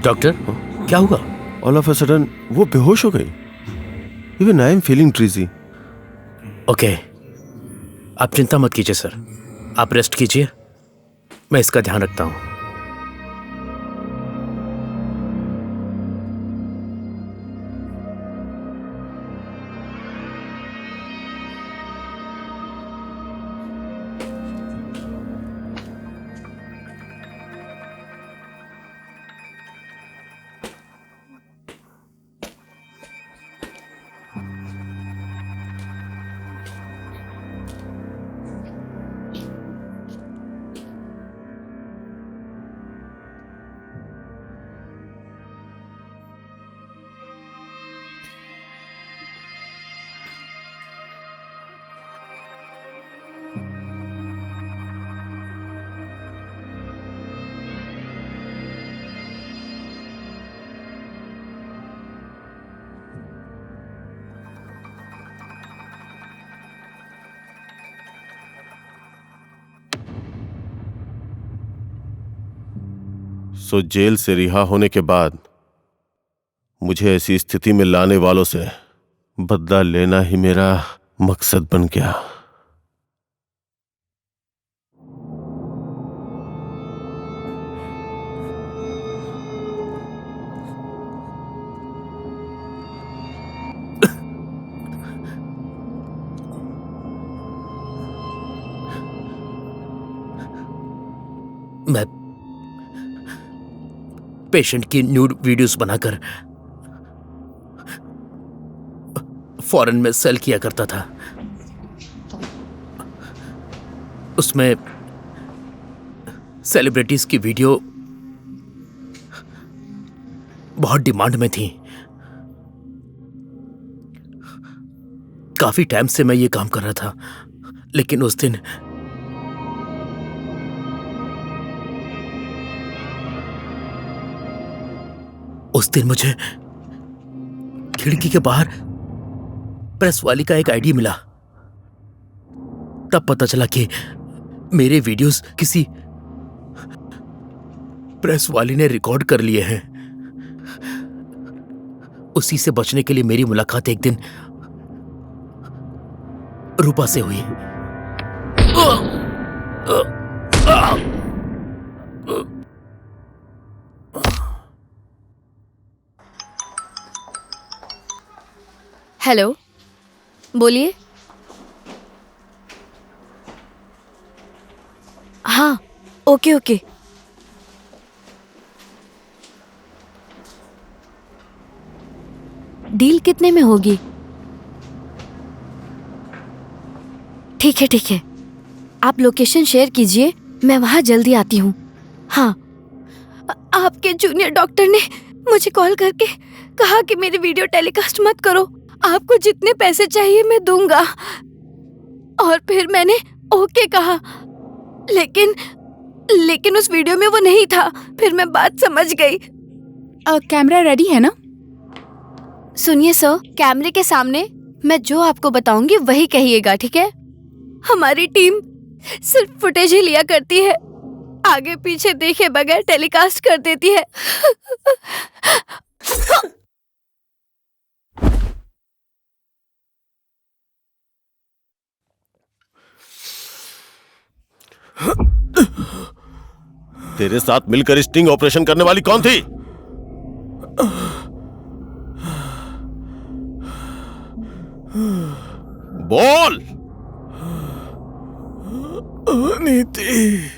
डॉक्टर, क्या हुआ? ऑल ऑफ अ सडन वो बेहोश हो गई. Even I am feeling dizzy. Okay, आप चिंता मत कीजिए सर. आप रेस्ट कीजिए, मैं इसका ध्यान रखता हूं. सो जेल से रिहा होने के बाद मुझे ऐसी स्थिति में लाने वालों से बदला लेना ही मेरा मकसद बन गया। मैं पेशेंट की न्यूड वीडियोस बनाकर फॉरेन में सेल किया करता था। उसमें सेलिब्रिटीज की वीडियो बहुत डिमांड में थी। काफी टाइम से मैं ये काम कर रहा था, लेकिन उस दिन मुझे खिड़की के बाहर प्रेस वाली का एक आईडी मिला। तब पता चला कि मेरे वीडियोस किसी प्रेस वाली ने रिकॉर्ड कर लिए हैं। उसी से बचने के लिए मेरी मुलाकात एक दिन रूपा से हुई। हेलो, बोलिए। हाँ, ओके ओके। डील कितने में होगी? ठीक है ठीक है, आप लोकेशन शेयर कीजिए, मैं वहां जल्दी आती हूँ। हाँ, आपके जूनियर डॉक्टर ने मुझे कॉल करके कहा कि मेरी वीडियो टेलीकास्ट मत करो, आपको जितने पैसे चाहिए मैं दूंगा। और फिर मैंने ओके कहा, लेकिन उस वीडियो में वो नहीं था। फिर मैं बात समझ गई। कैमरा रेडी है ना? सुनिए सर, कैमरे के सामने मैं जो आपको बताऊंगी वही कहिएगा, ठीक है? हमारी टीम सिर्फ फुटेज ही लिया करती है, आगे पीछे देखे बगैर टेलीकास्ट कर देती है। तेरे साथ मिलकर स्टिंग ऑपरेशन करने वाली कौन थी? बोल। नीति।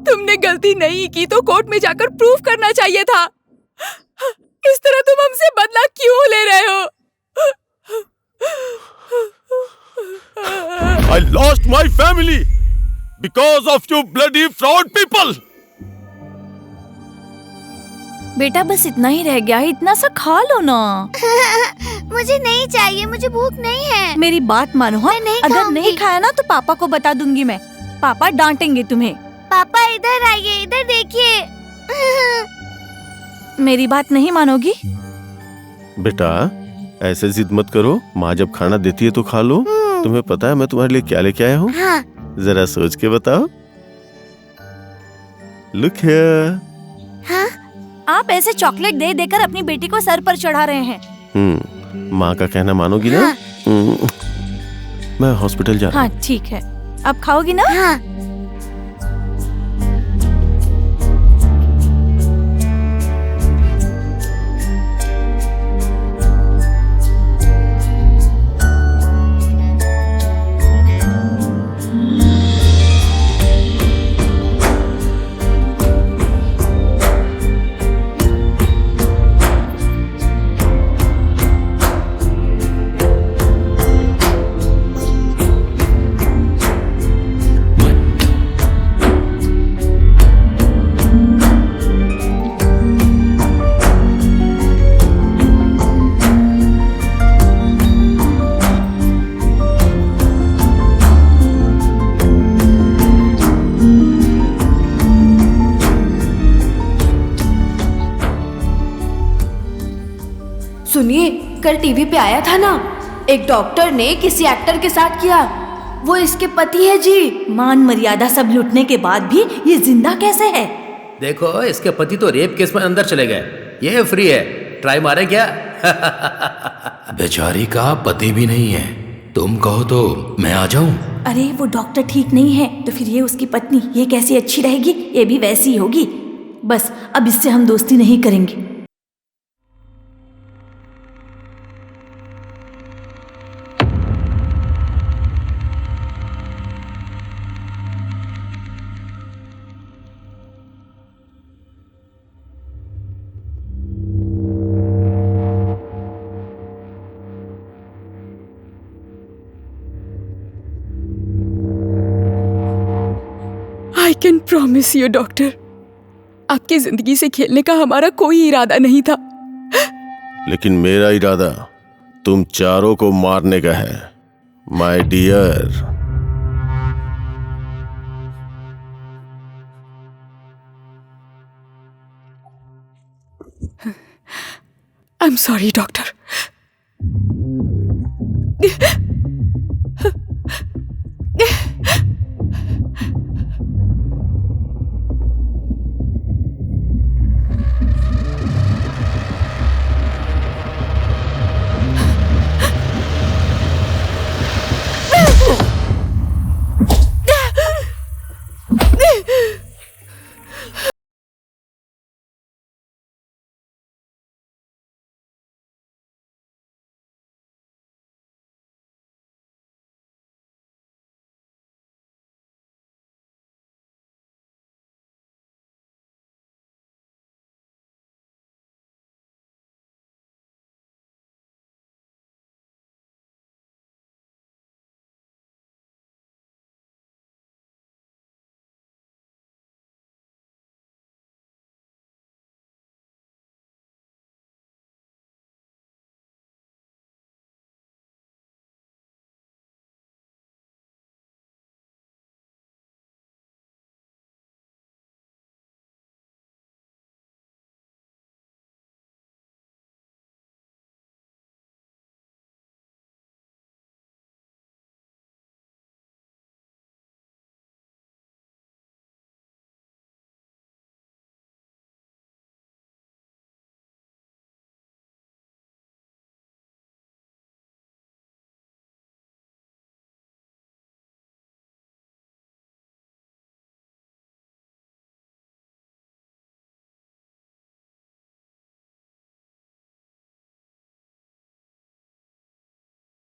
तुमने गलती नहीं की तो कोर्ट में जाकर प्रूफ करना चाहिए था। इस तरह तुम हमसे बदला क्यों ले रहे हो? I lost my family because of you bloody fraud people. बेटा बस इतना ही रह गया है, इतना सा खा लो ना। मुझे नहीं चाहिए, मुझे भूख नहीं है। मेरी बात मानो। हाँ, अगर नहीं खाया ना तो पापा को बता दूंगी मैं। पापा डांटेंगे तुम्हें। पापा इधर आइए, इधर देखिए। मेरी बात नहीं मानोगी? बेटा ऐसे जिद मत करो, माँ जब खाना देती है तो खा लो। तुम्हें पता है मैं तुम्हारे लिए क्या लेके आया हूँ? हाँ। जरा सोच के बताओ। Look here. हाँ? आप ऐसे चॉकलेट दे देकर अपनी बेटी को सर पर चढ़ा रहे हैं। माँ का कहना मानोगी ना? हाँ। मैं हॉस्पिटल जा रहा हूँ। हाँ ठीक है, अब खाओगी ना? हाँ। कल टीवी पे आया था ना, एक डॉक्टर ने किसी एक्टर के साथ किया, वो इसके पति है जी। मान मर्यादा सब लूटने के बाद भी ये जिंदा कैसे है? देखो, इसके पति तो रेप केस में अंदर चले गए, ये फ्री है, ट्राई मारे क्या? बेचारी का पति भी नहीं है, तुम कहो तो मैं आ जाऊं? अरे वो डॉक्टर ठीक नहीं है तो फिर ये उसकी पत्नी, ये कैसी अच्छी रहेगी? ये भी वैसी ही होगी। बस अब इससे हम दोस्ती नहीं करेंगे। I can promise you doctor, आपकी जिंदगी से खेलने का हमारा कोई इरादा नहीं था। लेकिन मेरा इरादा तुम चारों को मारने का है, my dear. I am sorry doctor.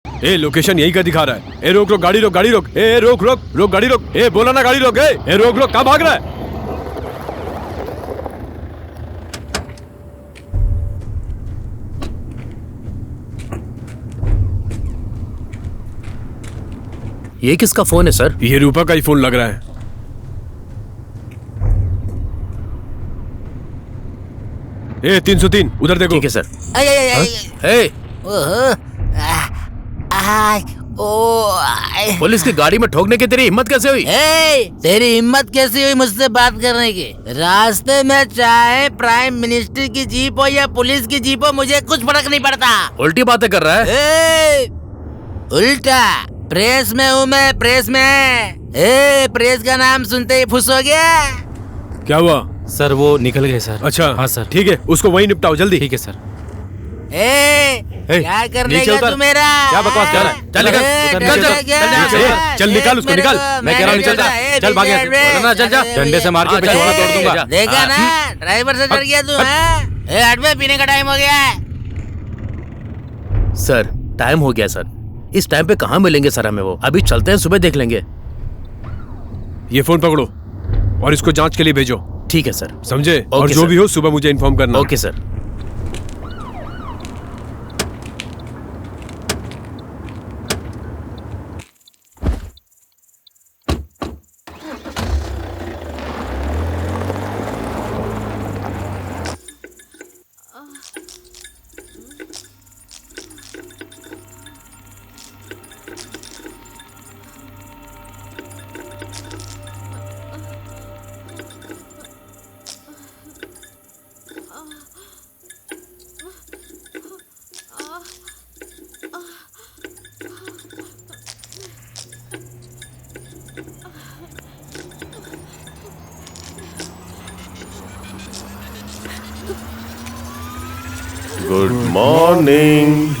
ए लोकेशन यही का दिखा रहा है। ए रोक रोक गाड़ी रोक, गाड़ी रोक, ए रोक रोक रोक गाड़ी रोक, ए बोला ना गाड़ी रोक, ए रोक रोक, कहाँ भाग रहा है? ये किसका फोन है सर? ये रूपा का ही फोन लग रहा है। ए 303 उधर देखो। ठीक है सर। पुलिस की गाड़ी में ठोकने की तेरी हिम्मत कैसे हुई? तेरी हिम्मत कैसी हुई मुझसे बात करने की? रास्ते में चाहे प्राइम मिनिस्टर की जीप हो या पुलिस की जीप हो, मुझे कुछ फर्क नहीं पड़ता। उल्टी बातें कर रहा है। उल्टा? प्रेस में हूँ मैं, प्रेस में। प्रेस का नाम सुनते ही फुस हो गया। क्या हुआ सर? वो निकल गए सर। अच्छा हाँ सर। ठीक है, उसको वहीं निपटाओ जल्दी। ठीक है सर। क्या करने का तू मेरा? क्या बकवास कर रहा है? चल निकल, चल निकाल उसको, निकाल। मैं कह रहा हूँ निकल जा, चल भाग यहाँ से। चल जा, डंडे से मार के पिछवाड़ा तोड़ दूंगा। देखा ना, ड्राइवर से डर गया तू? हट में, पीने का टाइम हो गया है। सर टाइम हो गया सर, इस टाइम पे कहाँ मिलेंगे सर हमें वो? अभी चलते हैं, सुबह देख लेंगे। ये फोन पकड़ो और इसको जांच के लिए भेजो। ठीक है सर। समझे? और जो भी हो सुबह मुझे इन्फॉर्म करना। Okay sir. मॉर्निंग।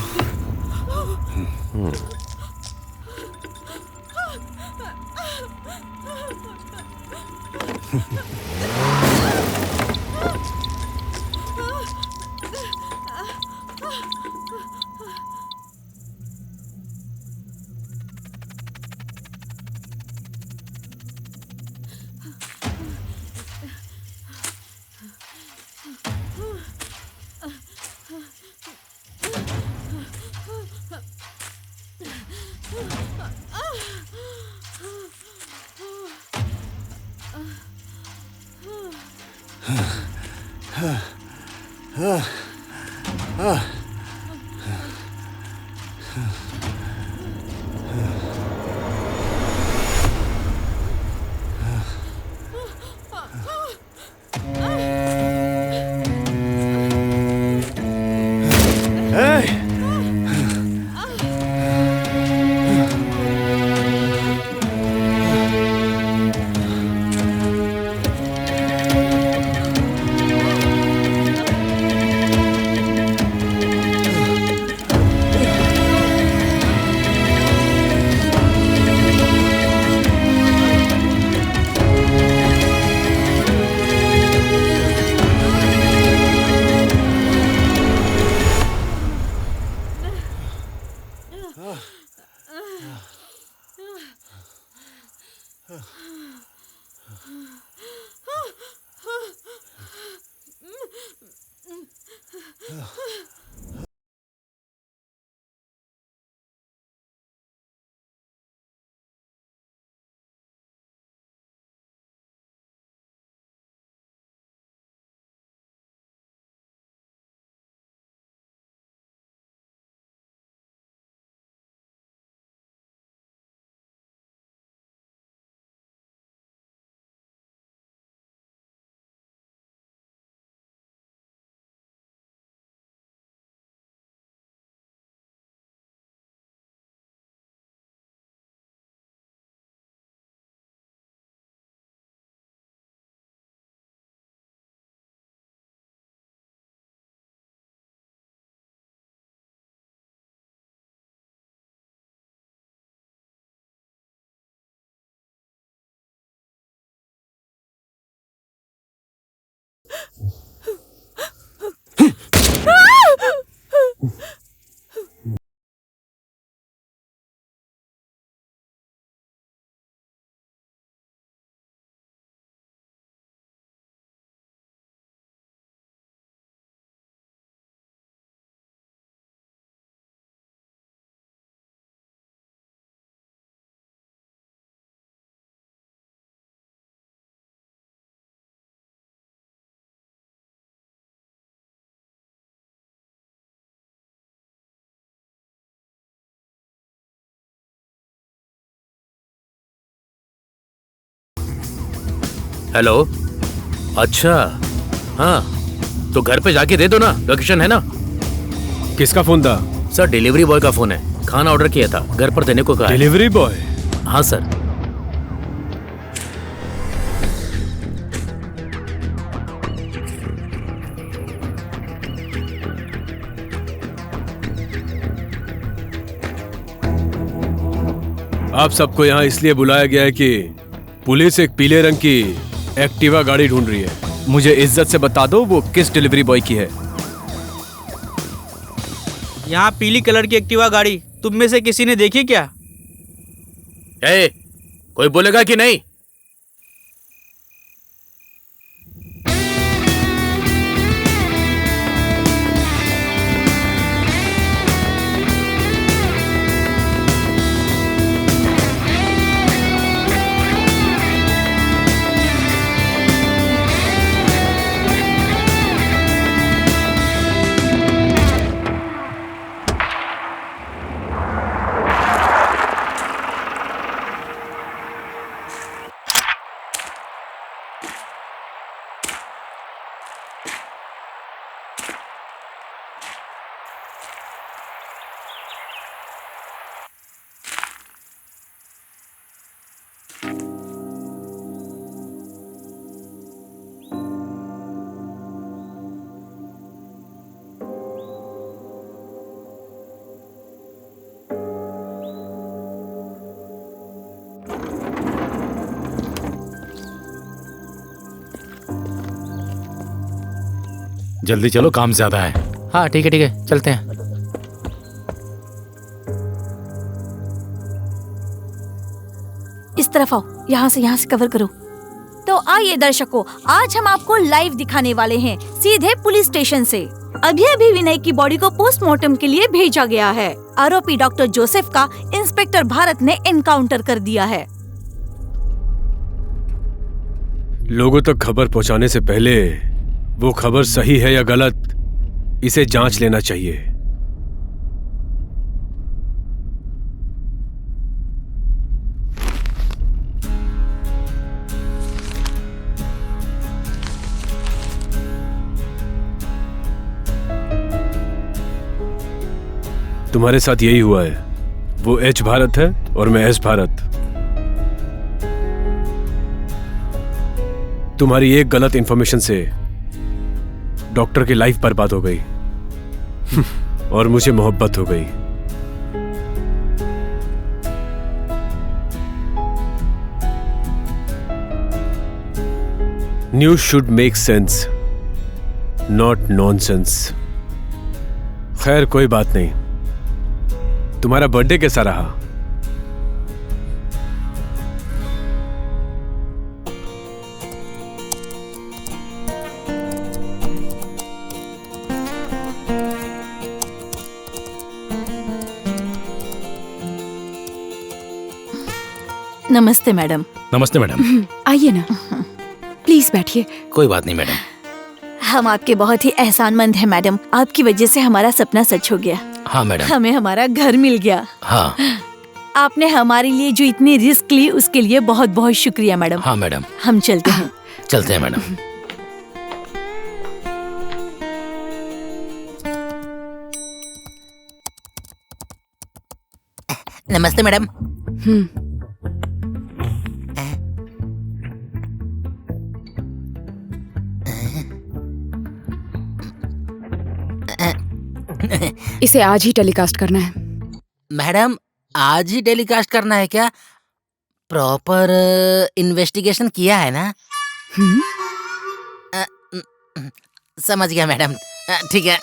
हेलो। अच्छा, हाँ, तो घर पे जाके दे दो ना, लोकेशन है ना। किसका फोन था? सर डिलीवरी बॉय का फोन है, खाना ऑर्डर किया था, घर पर देने को कहा है। Delivery boy? हाँ सर। आप सबको यहाँ इसलिए बुलाया गया है कि पुलिस एक पीले रंग की एक्टिवा गाड़ी ढूंढ रही है। मुझे इज्जत से बता दो वो किस डिलीवरी बॉय की है। यहाँ पीली कलर की एक्टिवा गाड़ी तुम में से किसी ने देखी क्या? कोई बोलेगा कि नहीं? जल्दी चलो, काम ज्यादा है। हाँ ठीक है चलते हैं। इस तरफ आओ, यहाँ से कवर करो। तो आइए दर्शकों, आज हम आपको लाइव दिखाने वाले हैं सीधे पुलिस स्टेशन से। अभी विनय की बॉडी को पोस्टमार्टम के लिए भेजा गया है। आरोपी डॉक्टर जोसेफ का इंस्पेक्टर भारत ने एनकाउंटर कर दिया है। लोगों तक खबर पहुंचाने से पहले वो खबर सही है या गलत, इसे जांच लेना चाहिए। तुम्हारे साथ यही हुआ है। वो एच भारत है और मैं एस भारत। तुम्हारी एक गलत इंफॉर्मेशन से डॉक्टर की लाइफ बर्बाद हो गई और मुझे मोहब्बत हो गई। News should make sense, not nonsense. खैर कोई बात नहीं। तुम्हारा बर्थडे कैसा रहा? नमस्ते मैडम। नमस्ते मैडम। आइए ना, प्लीज बैठिए। कोई बात नहीं मैडम। हम आपके बहुत ही एहसानमंद हैं मैडम। आपकी वजह से हमारा सपना सच हो गया। हाँ मैडम। हमें हमारा घर मिल गया। हाँ। आपने हमारे लिए जो इतनी रिस्क ली उसके लिए बहुत बहुत शुक्रिया मैडम। हाँ मैडम। हम चलते हैं। चलते हैं मैडम। नमस्ते मैडम। इसे आज ही टेलीकास्ट करना है। मैडम आज ही टेलीकास्ट करना है क्या? प्रॉपर इन्वेस्टिगेशन किया है ना? समझ गया मैडम। ठीक है।